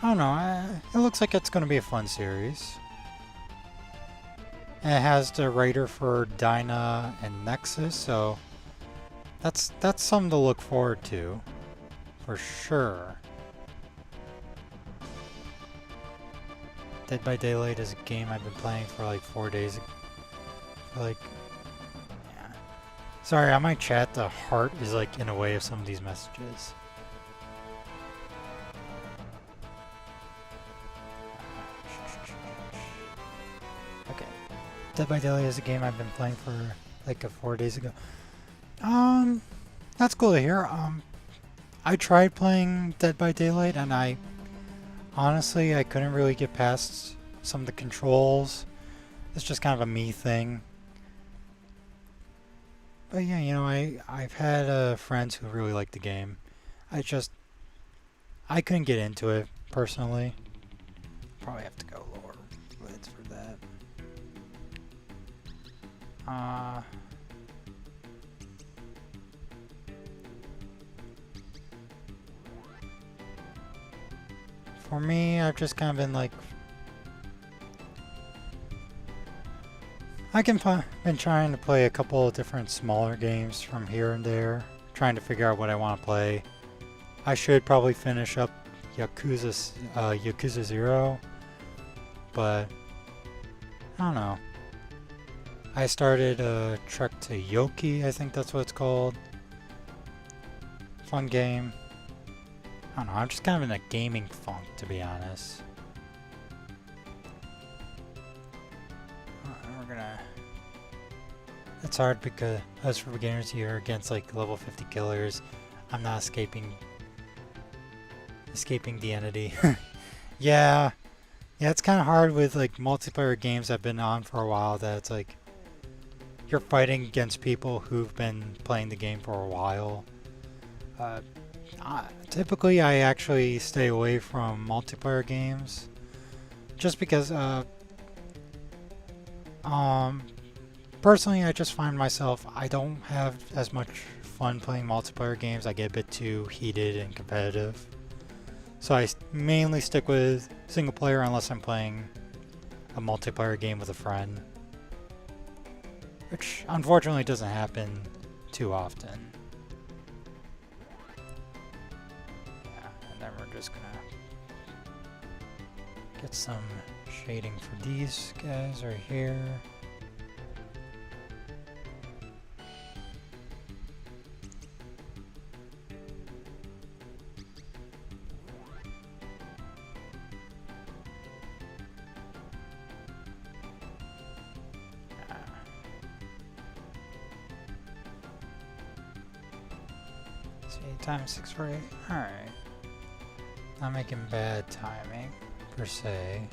don't know. It looks like it's going to be a fun series. And it has the writer for Dyna and Nexus, so that's something to look forward to, for sure. Dead by Daylight is a game I've been playing for like 4 days. Yeah. Sorry, on my chat, the heart is like in the way of some of these messages. Okay. Dead by Daylight is a game I've been playing for like 4 days ago. That's cool to hear. I tried playing Dead by Daylight and honestly, I couldn't really get past some of the controls. It's just kind of a me thing. But yeah, you know, I've had friends who really like the game. I couldn't get into it personally. Probably have to go lower lids for that. For me, I've just kind of been like, been trying to play a couple of different smaller games from here and there, trying to figure out what I want to play. I should probably finish up Yakuza 0, but I don't know. I started Trek to Yoki, I think that's what it's called. Fun game. I don't know, I'm just kind of in a gaming funk, to be honest. It's hard because, as for beginners, you're against like level 50 killers. I'm not escaping the entity. Yeah, it's kind of hard with like multiplayer games I've been on for a while. That it's like you're fighting against people who've been playing the game for a while. Typically, I actually stay away from multiplayer games, just because. Personally, I just find myself, I don't have as much fun playing multiplayer games. I get a bit too heated and competitive. So I mainly stick with single player unless I'm playing a multiplayer game with a friend. Which unfortunately doesn't happen too often. Yeah, and then we're just gonna get some shading for these guys right here. Times 6 for 8. Alright. Not making bad timing, per se.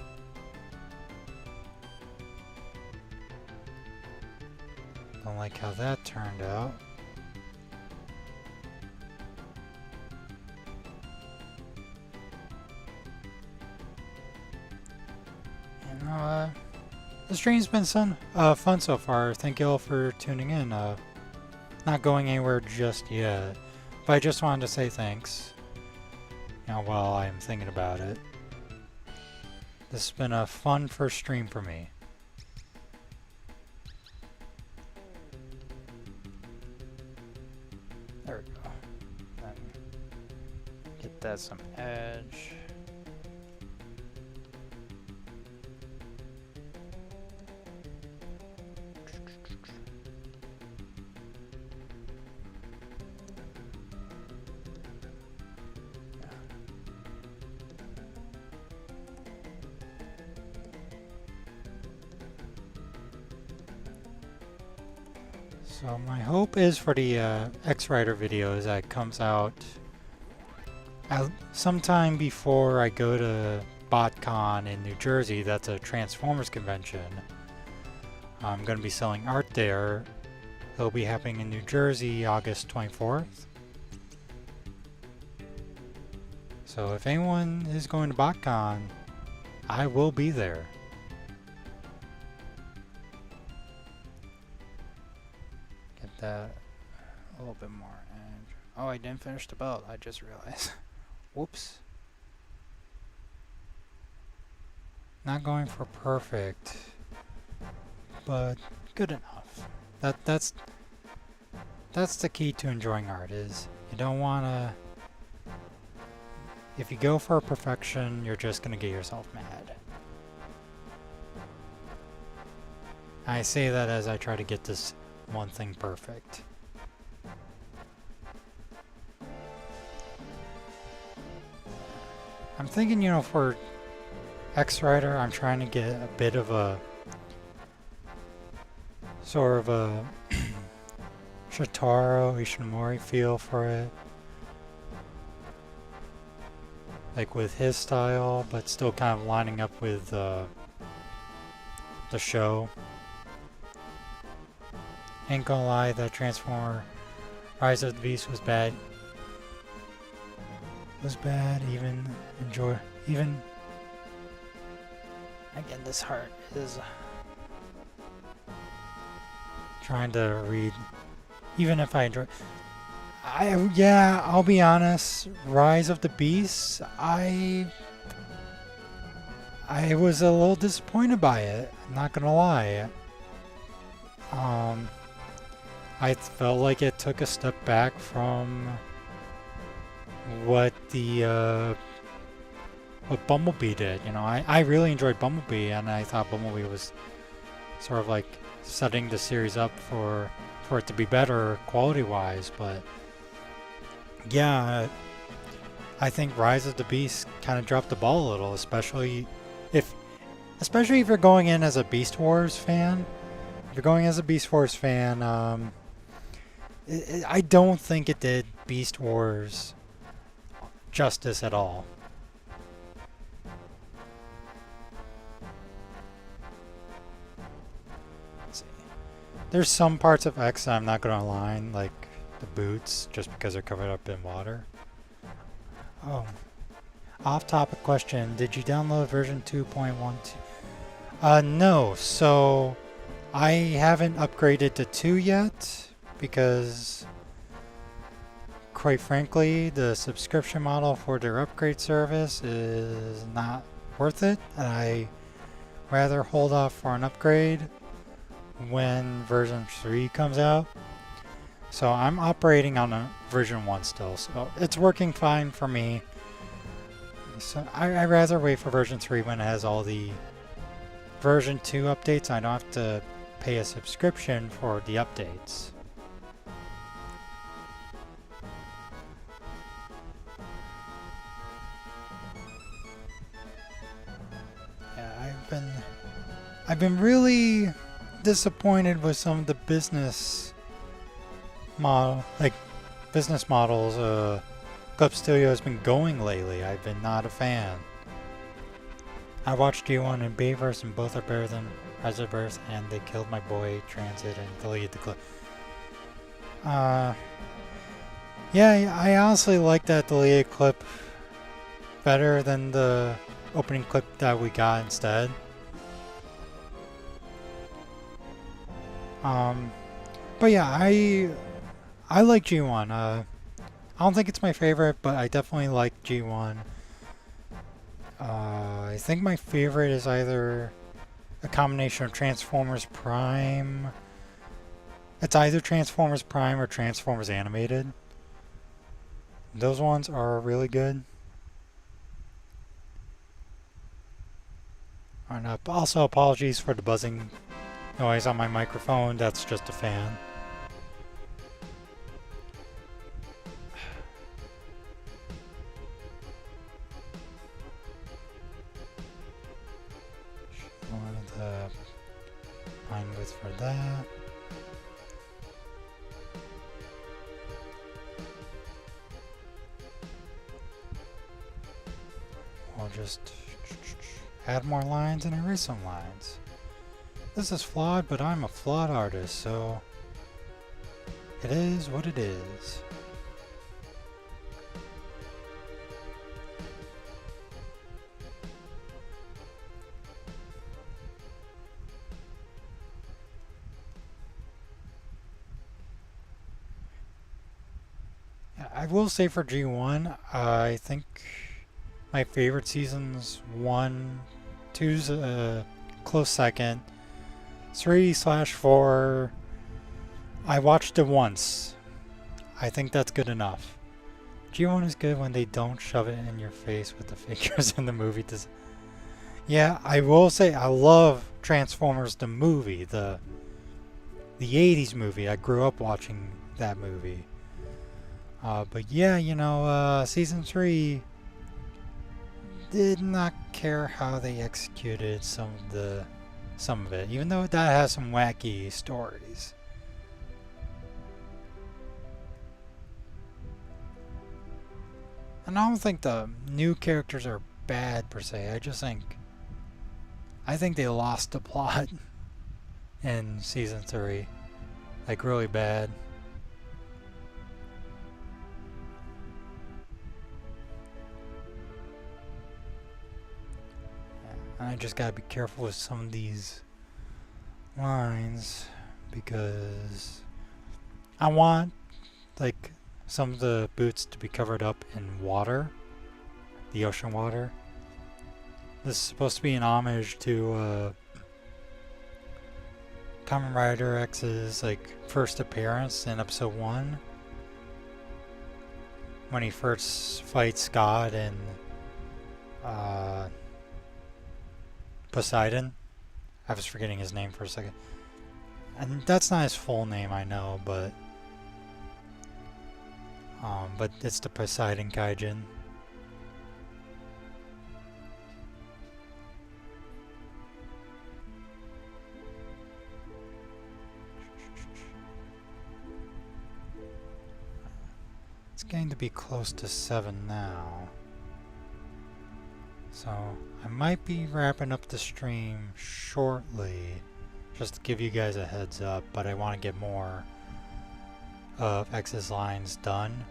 Don't like how that turned out. And, the stream's been fun so far. Thank you all for tuning in. Not going anywhere just yet. But I just wanted to say thanks, you know, while I'm thinking about it. This has been a fun first stream for me. There we go. Then get that some edge. So my hope is for the X-Rider videos that comes out sometime before I go to BotCon in New Jersey. That's a Transformers convention. I'm going to be selling art there. It'll be happening in New Jersey, August 24th. So if anyone is going to BotCon, I will be there. That a little bit more edge. Oh, I didn't finish the belt. I just realized. Whoops. Not going for perfect, but good enough. That's the key to enjoying art is you don't wanna if you go for perfection, you're just gonna get yourself mad. I say that as I try to get this one thing perfect. I'm thinking, you know, for X-Rider, I'm trying to get a bit of a sort of a Shotaro Ishinomori feel for it. Like with his style, but still kind of lining up with the show. Ain't gonna lie, that Transformer Rise of the Beast was bad. Even again, this heart is trying to read. Even if I enjoy, I'll be honest. Rise of the Beast, I was a little disappointed by it. I'm not gonna lie. I felt like it took a step back from what what Bumblebee did. You know, I really enjoyed Bumblebee, and I thought Bumblebee was sort of like setting the series up for it to be better quality-wise. But yeah, I think Rise of the Beast kind of dropped the ball a little, especially if you're going in as a Beast Wars fan. If you're going as a Beast Wars fan, I don't think it did Beast Wars justice at all. Let's see. There's some parts of X I'm not gonna line, like the boots, just because they're covered up in water. Oh. Off-topic question, did you download version 2.12? No, so I haven't upgraded to 2 yet, because quite frankly, the subscription model for their upgrade service is not worth it, and I rather hold off for an upgrade when version 3 comes out. So I'm operating on a version 1 still, so it's working fine for me. So I'd rather wait for version 3 when it has all the version 2 updates. I don't have to pay a subscription for the updates. Yeah, I've been really disappointed with some of the business models Clip Studio has been going lately. I've been not a fan. I watched G1 and Bayverse, and both are better than Rise of Earth, and they killed my boy Transit and deleted the clip. Yeah, I honestly like that deleted clip better than the opening clip that we got instead. But yeah, I like G1. I don't think it's my favorite, but I definitely like G1. I think my favorite is either a combination of Transformers Prime. It's either Transformers Prime or Transformers Animated. Those ones are really good. And also apologies for the buzzing noise on my microphone. That's just a fan. The line width for that. We'll just add more lines and erase some lines. This is flawed, but I'm a flawed artist, so it is what it is. I will say for G1, I think my favorite seasons 1, Two's a close second. 3/4, I watched it once. I think that's good enough. G1 is good when they don't shove it in your face with the figures in the movie. Yeah, I will say I love Transformers the movie, the 80s movie. I grew up watching that movie. But yeah, season 3 did not care how they executed some of it, even though that has some wacky stories. And I don't think the new characters are bad per se. I think they lost the plot in season 3, like really bad. I just gotta be careful with some of these lines because I want like some of the boots to be covered up in water, the ocean water. This is supposed to be an homage to Kamen Rider X's first appearance in episode 1 when he first fights God and Poseidon. I was forgetting his name for a second. And that's not his full name, I know, but it's the Poseidon Gaijin. It's getting to be close to 7 now. So I might be wrapping up the stream shortly, just to give you guys a heads up, but I want to get more of X's lines done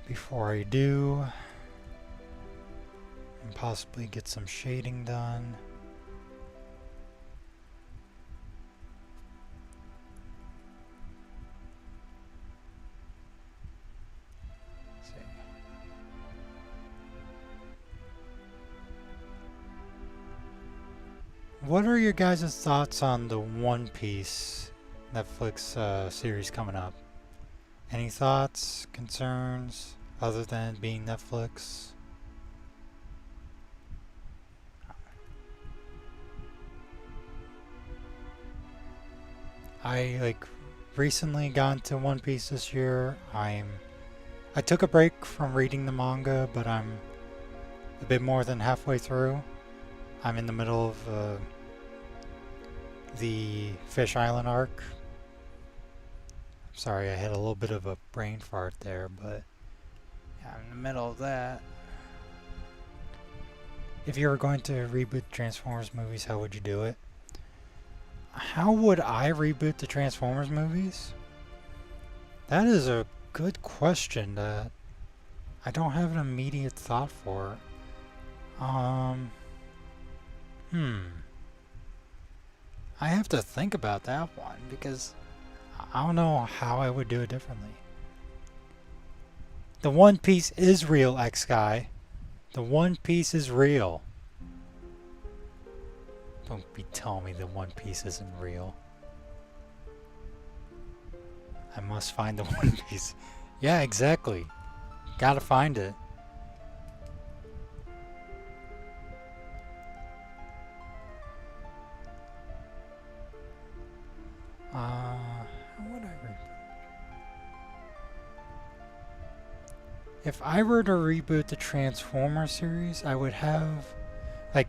before I do, and possibly get some shading done. What are your guys' thoughts on the One Piece Netflix series coming up? Any thoughts, concerns, other than being Netflix? I recently got into One Piece this year. I took a break from reading the manga, but I'm a bit more than halfway through. I'm in the middle of the Fish Island arc. Sorry, I had a little bit of a brain fart there, but yeah, I'm in the middle of that. If you were going to reboot Transformers movies, how would you do it? How would I reboot the Transformers movies? That is a good question that I don't have an immediate thought for. I have to think about that one because I don't know how I would do it differently. The One Piece is real, X-Guy. The One Piece is real. Don't be telling me the One Piece isn't real. I must find the One Piece. Yeah, exactly. Gotta find it. How would I reboot? If I were to reboot the Transformers series, I would have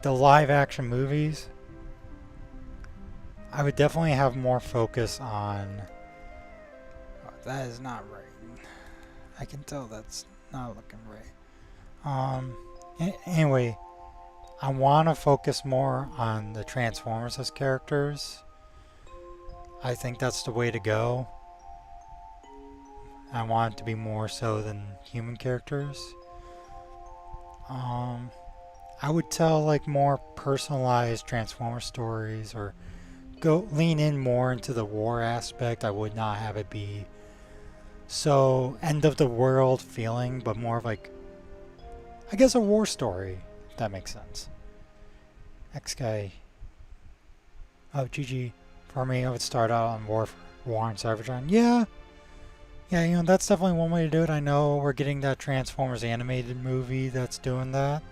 the live action movies. I would definitely have more focus on. Oh, that is not right. I can tell that's not looking right. Anyway, I want to focus more on the Transformers as characters. I think that's the way to go. I want it to be more so than human characters. I would tell more personalized Transformer stories, or lean in more into the war aspect. I would not have it be so end of the world feeling, but more of I guess a war story. that makes sense. X guy. Oh, GG. For me, I would start out on War on Cybertron. Yeah. Yeah, that's definitely one way to do it. I know we're getting that Transformers animated movie that's doing that.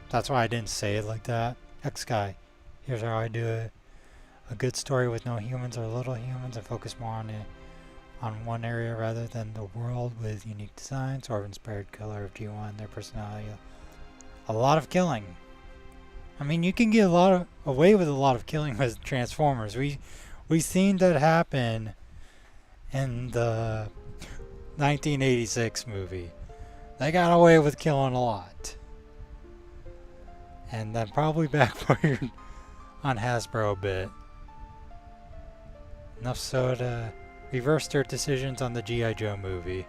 That's why I didn't say it like that. X guy. Here's how I do it. A good story with no humans or little humans and focus more on one area rather than the world with unique designs or inspired color of G1, their personality. A lot of killing. I mean, you can get away with a lot of killing with Transformers. We've seen that happen in the 1986 movie. They got away with killing a lot. And then probably backfired on Hasbro a bit. Enough so to reverse their decisions on the G.I. Joe movie.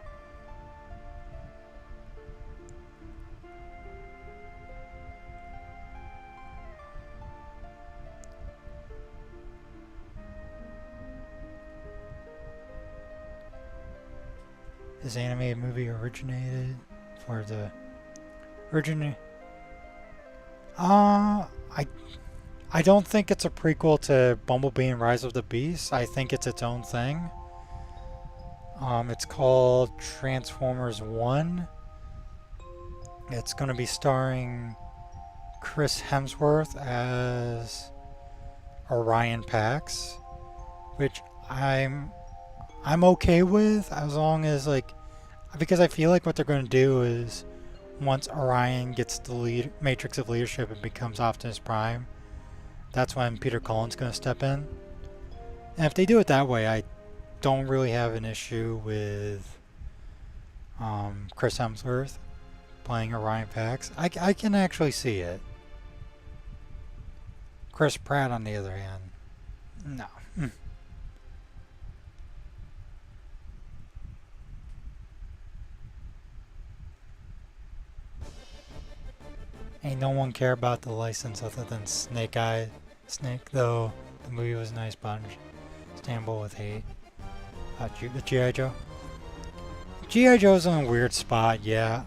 This animated movie originated for the I don't think it's a prequel to Bumblebee and Rise of the Beast. I think it's its own thing. It's called Transformers 1. It's going to be starring Chris Hemsworth as Orion Pax, which I'm okay with, as long as, like, because I feel like what they're going to do is once Orion gets the Matrix of Leadership and becomes Optimus Prime, that's when Peter Cullen's going to step in. And if they do it that way, I don't really have an issue with Chris Hemsworth playing Orion Pax. I can actually see it. Chris Pratt, on the other hand, no. Ain't no one care about the license other than Snake, though the movie was nice, but understandable with hate. The G.I. Joe? G.I. Joe's in a weird spot, yeah.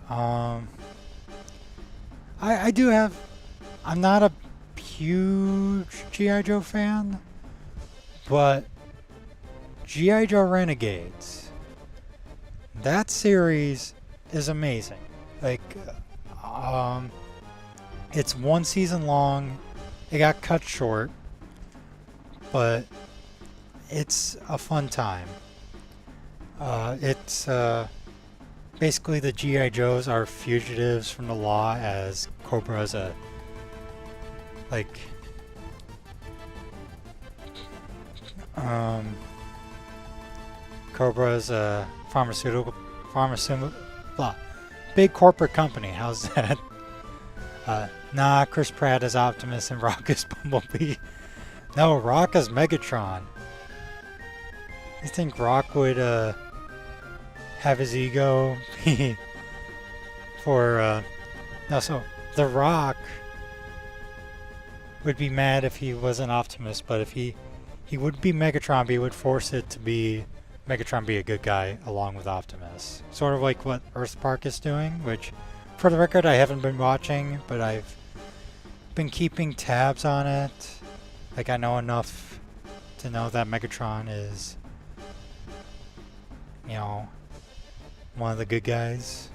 I do have... I'm not a huge G.I. Joe fan, but G.I. Joe Renegades, that series is amazing. Like, it's one season long. It got cut short, but it's a fun time. It's basically the G.I. Joes are fugitives from the law, as Cobra's Cobra's a pharmaceutical big corporate company. How's that? Nah, Chris Pratt is Optimus and Rock is Bumblebee. No, Rock is Megatron. You think Rock would have his ego be for no, so The Rock would be mad if he wasn't Optimus, but if he would be Megatron, but he would force it to be Megatron be a good guy along with Optimus. Sort of like what Earthspark is doing, which, for the record, I haven't been watching, but I've been keeping tabs on it. Like, I know enough to know that Megatron is, one of the good guys.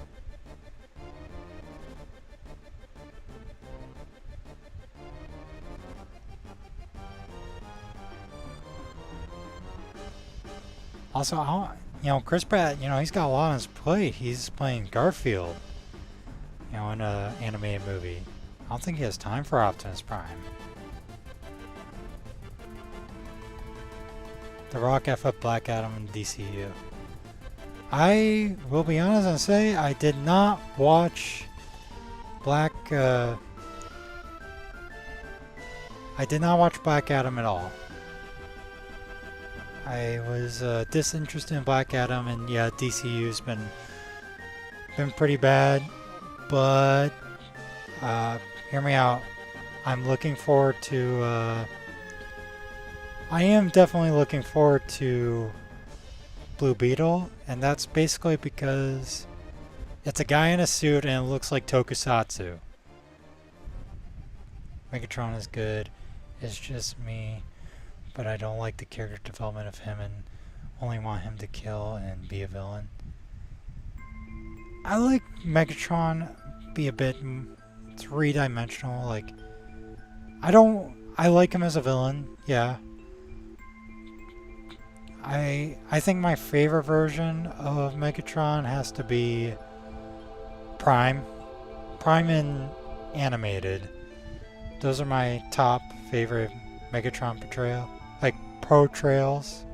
Also, Chris Pratt, he's got a lot on his plate. He's playing Garfield, in an animated movie. I don't think he has time for Optimus Prime. The Rock F up Black Adam in DCU. I will be honest and say I did not watch Black Adam at all. I was disinterested in Black Adam, and yeah, DCU's been pretty bad, but hear me out. I'm looking forward to I am definitely looking forward to Blue Beetle, and that's basically because it's a guy in a suit and it looks like Tokusatsu. Megatron is good. It's just me, but I don't like the character development of him and only want him to kill and be a villain. I like Megatron be a bit three-dimensional. Like, I like him as a villain, yeah. I think my favorite version of Megatron has to be Prime. Prime in animated. Those are my top favorite Megatron portrayals.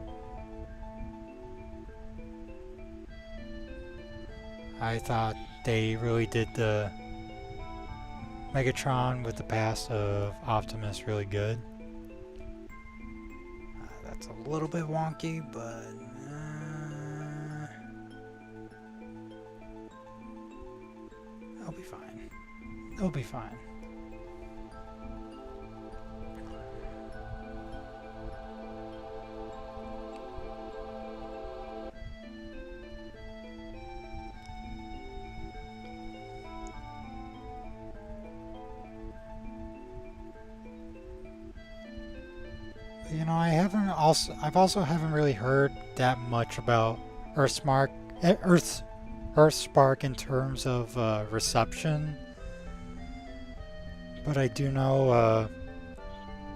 I thought they really did the Megatron with the past of Optimus really good. That's a little bit wonky, but it'll be fine. It'll be fine. You know, I've also haven't really heard that much about Earthspark in terms of reception, but I do know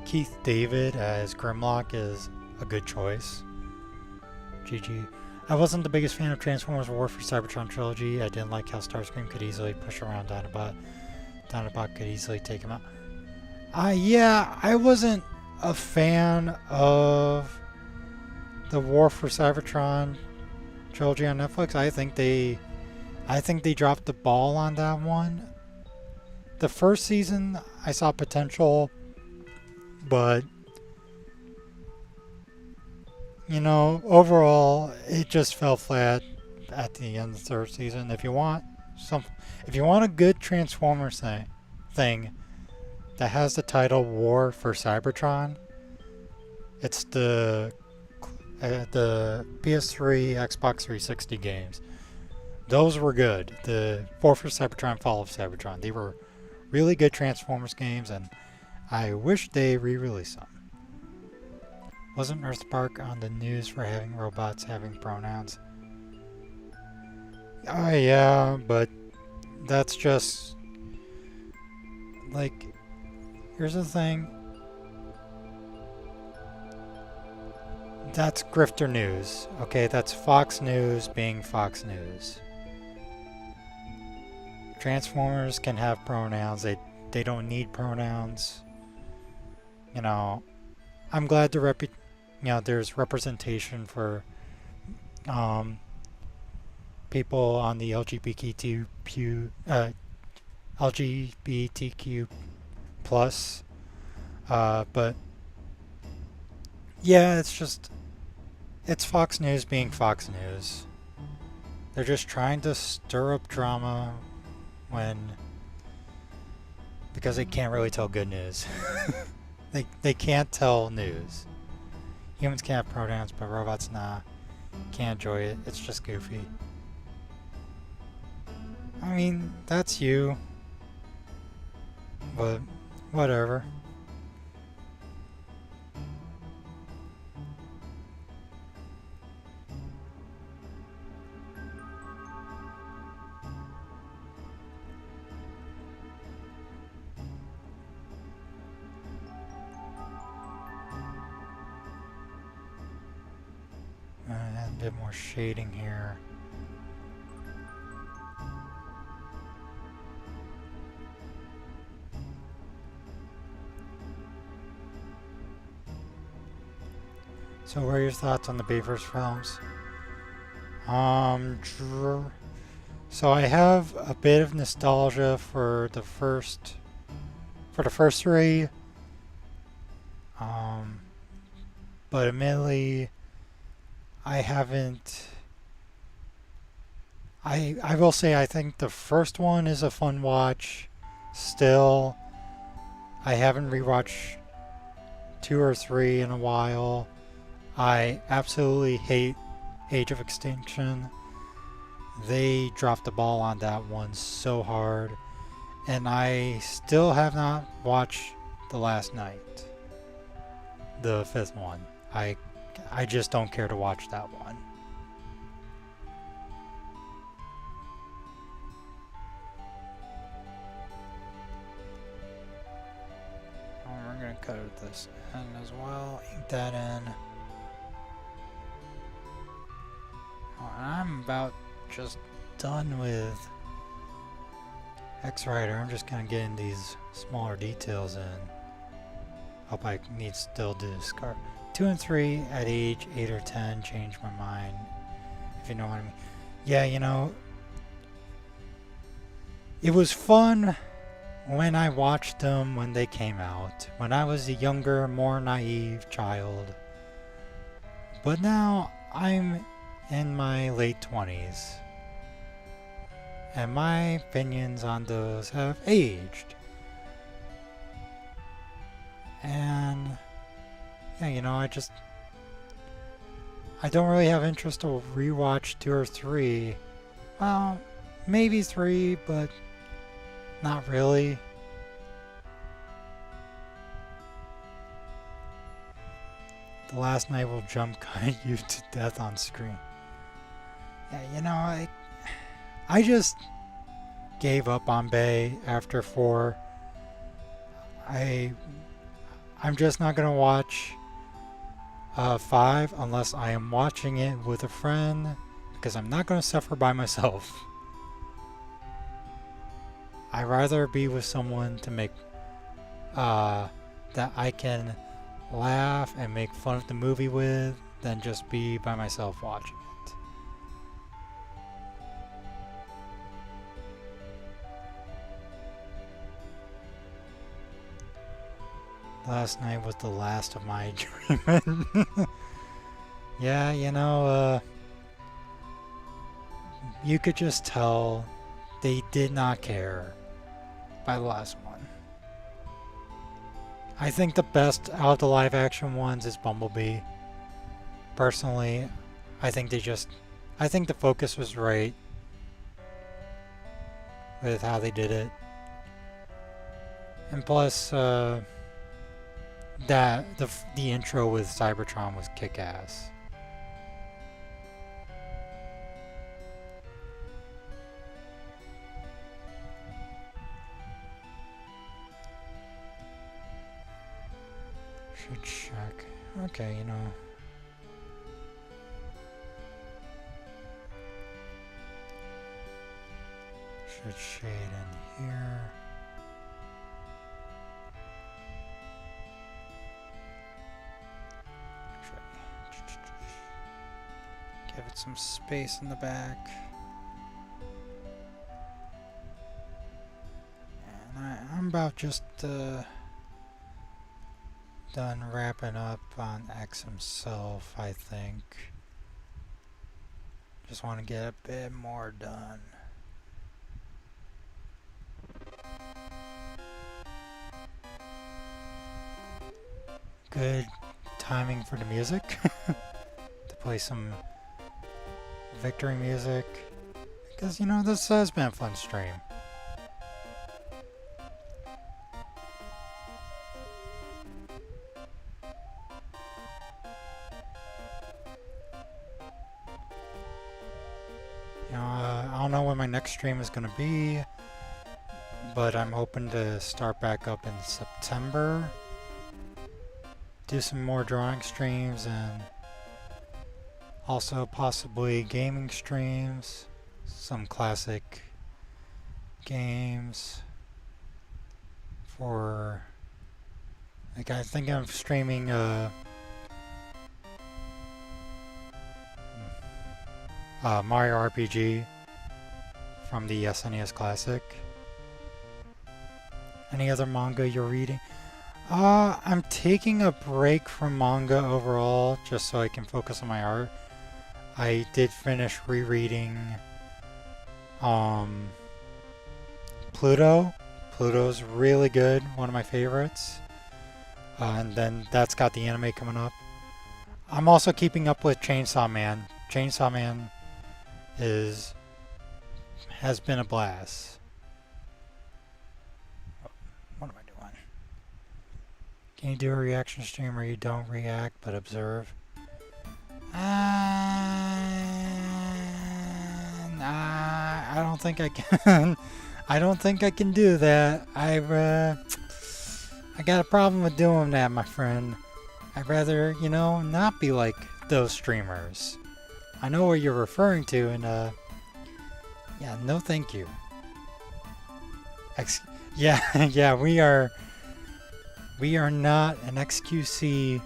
Keith David as Grimlock is a good choice. GG. I wasn't the biggest fan of Transformers War for Cybertron Trilogy. I didn't like how Starscream could easily push around Dinobot. Dinobot could easily take him out. Yeah, I wasn't a fan of the War for Cybertron trilogy on Netflix. I think they dropped the ball on that one. The first season I saw potential, but you know, overall it just fell flat at the end of the third season. If you want a good Transformers thing that has the title War for Cybertron, it's the PS3, Xbox 360 games. Those were good. The War for Cybertron, Fall of Cybertron. They were really good Transformers games, and I wish they re-released them. Wasn't Earthspark on the news for having robots having pronouns? Oh yeah, but that's just like, here's the thing. That's grifter news. Okay, that's Fox News being Fox News. Transformers can have pronouns. They don't need pronouns. You know, I'm glad there's representation for people on the LGBTQ plus, but yeah, it's Fox News being Fox News. They're just trying to stir up drama because they can't really tell good news. They can't tell news. Humans can have pronouns, but robots nah. Can't enjoy it. It's just goofy. I mean, that's you. But whatever. Add a bit more shading here. So what are your thoughts on the Bayverse films? So I have a bit of nostalgia for the first three. But admittedly, I haven't. I will say I think the first one is a fun watch. Still, I haven't rewatched 2 or 3 in a while. I absolutely hate Age of Extinction. They dropped the ball on that one so hard. And I still have not watched The Last Night, the fifth one. I just don't care to watch that one. Oh, we're gonna cut this in as well. Ink that in. Oh, I'm about just done with X-Rider. I'm just kind of getting these smaller details in. Hope I need still to discard. 2 and 3 at age 8 or 10 changed my mind, if you know what I mean. Yeah, you know, it was fun when I watched them when they came out, when I was a younger, more naive child. But now I'm in my late 20s, and my opinions on those have aged. And yeah, you know, I don't really have interest to rewatch 2 or 3. Well, maybe 3, but not really. The Last Night will jump cut you to death on screen. Yeah, you know, I just gave up on Bay after 4. I'm just not gonna watch 5 unless I am watching it with a friend, because I'm not gonna suffer by myself. I'd rather be with someone to make that I can laugh and make fun of the movie with than just be by myself watching it. Last night was the last of my dreaming. Yeah, you know, you could just tell they did not care by the last one. I think the best out of the live action ones is Bumblebee. Personally, I think the focus was right with how they did it. And plus, that the intro with Cybertron was kick-ass. Should check. Okay, you know. Should shade in here. Give it some space in the back. And I'm about just done wrapping up on X himself, I think. Just want to get a bit more done. Good timing for the music. To play some victory music. Because, you know, this has been a fun stream. I don't know when my next stream is going to be, but I'm hoping to start back up in September. Do some more drawing streams and also possibly gaming streams. Some classic games for, like, I think I'm streaming Mario RPG from the SNES Classic. Any other manga you're reading? I'm taking a break from manga overall, just so I can focus on my art. I did finish rereading Pluto. Pluto's really good, one of my favorites. And then that's got the anime coming up. I'm also keeping up with Chainsaw Man. Chainsaw Man has been a blast. What am I doing? Can you do a reaction stream where you don't react but observe? Nah, I don't think I can. I don't think I can do that. I got a problem with doing that, my friend. I'd rather, you know, not be like those streamers. I know what you're referring to, and yeah, no, thank you. Yeah, yeah, we are not an XQC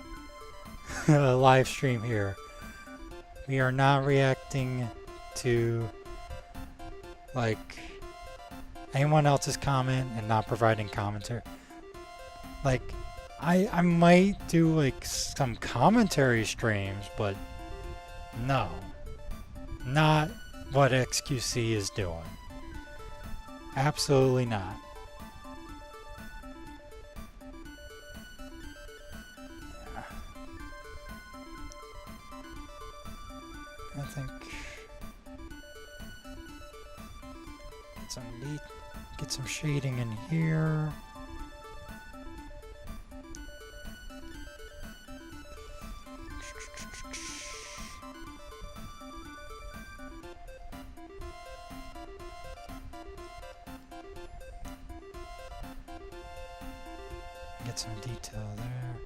live stream here. We are not reacting to like anyone else's comment and not providing commentary. Like I might do like some commentary streams, but no. Not what XQC is doing. Absolutely not. I think get some shading in here. Get some detail there.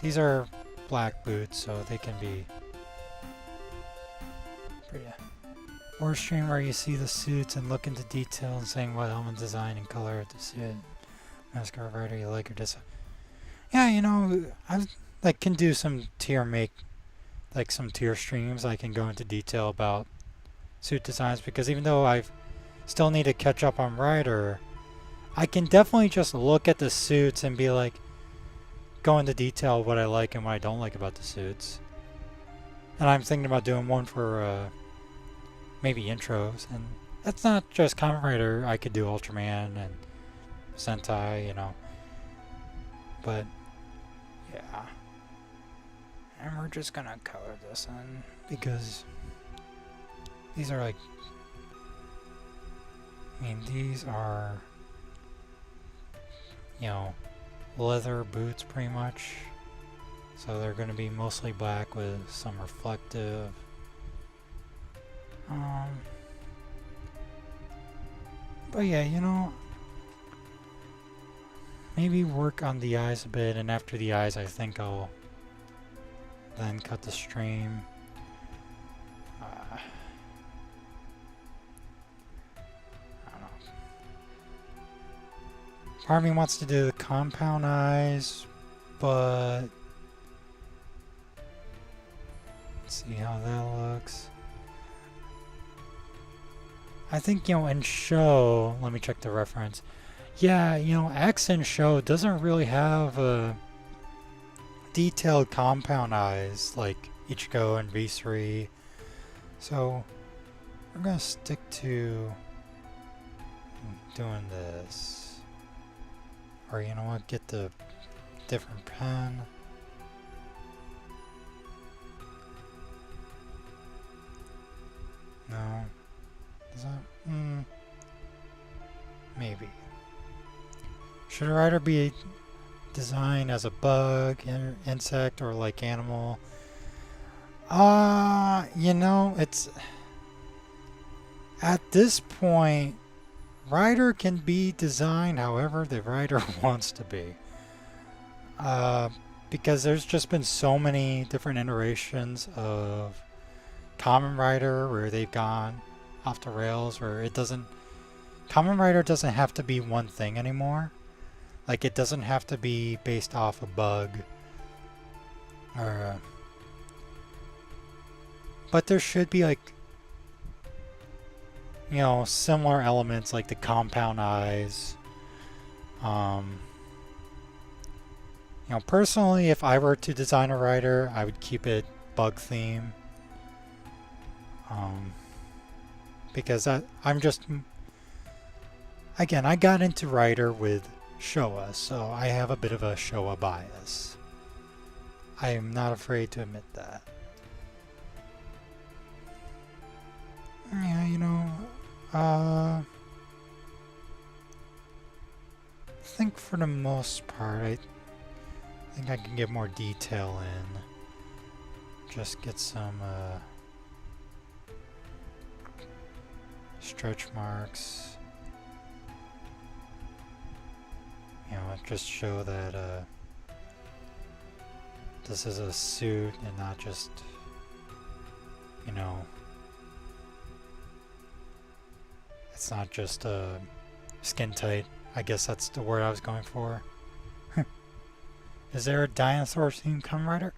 These are black boots, so they can be pretty. Or a stream where you see the suits and look into detail and saying what element design and color of the suit, mascot rider you like or dislike. Yeah, you know, I like can do some some tier streams. I can go into detail about suit designs because even though I still need to catch up on Rider, I can definitely just look at the suits and be like, go into detail what I like and what I don't like about the suits. And I'm thinking about doing one for maybe intros, and that's not just Kamen Rider. I could do Ultraman and Sentai, you know. But yeah, and we're just gonna color this in because these are like, I mean, these are, you know, leather boots pretty much. So they're going to be mostly black with some reflective. But yeah, you know, maybe work on the eyes a bit, and after the eyes I think I'll then cut the stream. I don't know. Part of me wants to do the compound eyes, but let's see how that looks. I think, you know, in show, let me check the reference. Yeah, you know, X in show doesn't really have detailed compound eyes like Ichigo and V3. So we're gonna stick to doing this. Or you know what, get the different pen. No. Is that? Maybe. Should a rider be designed as a bug, insect, or like animal? You know, it's at this point, rider can be designed however the rider wants to be. Because there's just been so many different iterations of Kamen Rider where they've gone off the rails, where it doesn't, Kamen Rider doesn't have to be one thing anymore. Like, it doesn't have to be based off a bug or but there should be, like, you know, similar elements like the compound eyes. You know, personally, if I were to design a rider, I would keep it bug theme. Because I'm just, again, I got into Rider with Showa, so I have a bit of a Showa bias. I am not afraid to admit that. Yeah, you know, I think for for the most part. I think I can get more detail in. Just get some stretch marks. You know, just show that this is a suit and not just, you know, it's not just skin tight. I guess that's the word I was going for. Is there a dinosaur theme Kamen Rider?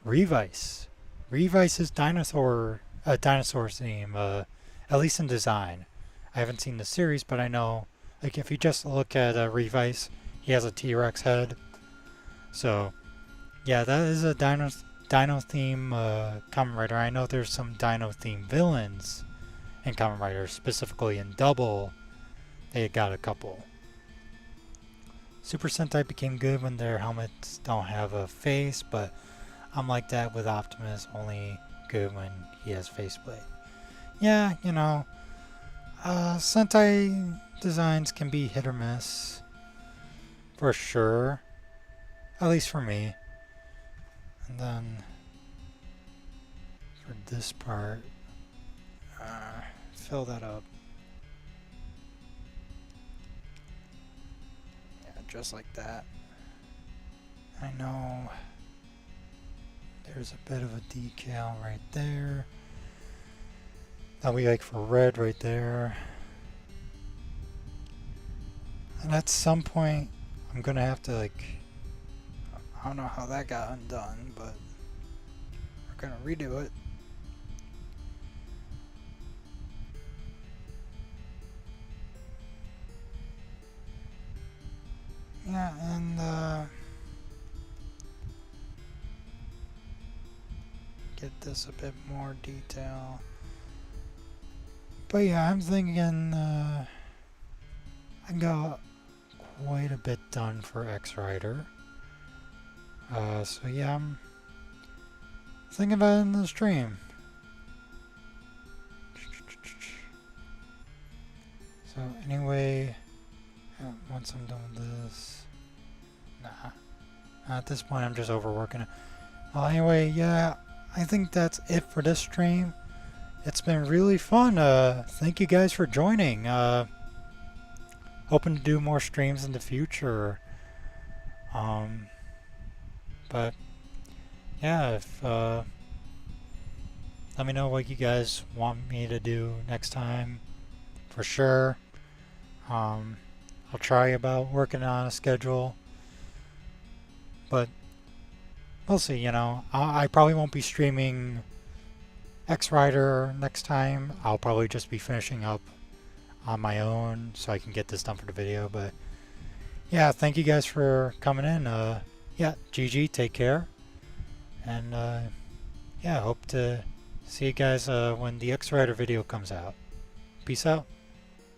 Revice. Revice's dinosaur theme, at least in design. I haven't seen the series, but I know, like, if you just look at Revice, he has a T-Rex head. So, yeah, that is a dino theme Kamen Rider. I know there's some dino theme villains in Kamen Rider, specifically in Double. They got a couple. Super Sentai became good when their helmets don't have a face, but I'm like that with Optimus, only good when he has faceplate. Yeah, you know, Sentai designs can be hit or miss, for sure, at least for me. And then, for this part, fill that up. Just like that. I know there's a bit of a decal right there. That'll be like for red right there. And at some point, I'm gonna have to, like, I don't know how that got undone, but we're gonna redo it. Yeah, and get this a bit more detail. But yeah, I'm thinking I got quite a bit done for X Rider. So yeah, I'm thinking about it in the stream. So anyway, once I'm done with this, at this point I'm just overworking it. Well, anyway, yeah, I think that's it for this stream. It's been really fun. Thank you guys for joining. Hoping to do more streams in the future. But yeah, if let me know what you guys want me to do next time, for sure. I'll try about working on a schedule, but we'll see. You know, I probably won't be streaming X Rider next time. I'll probably just be finishing up on my own so I can get this done for the video. But yeah, thank you guys for coming in. Yeah, GG, take care, and yeah, hope to see you guys when the X Rider video comes out. Peace out.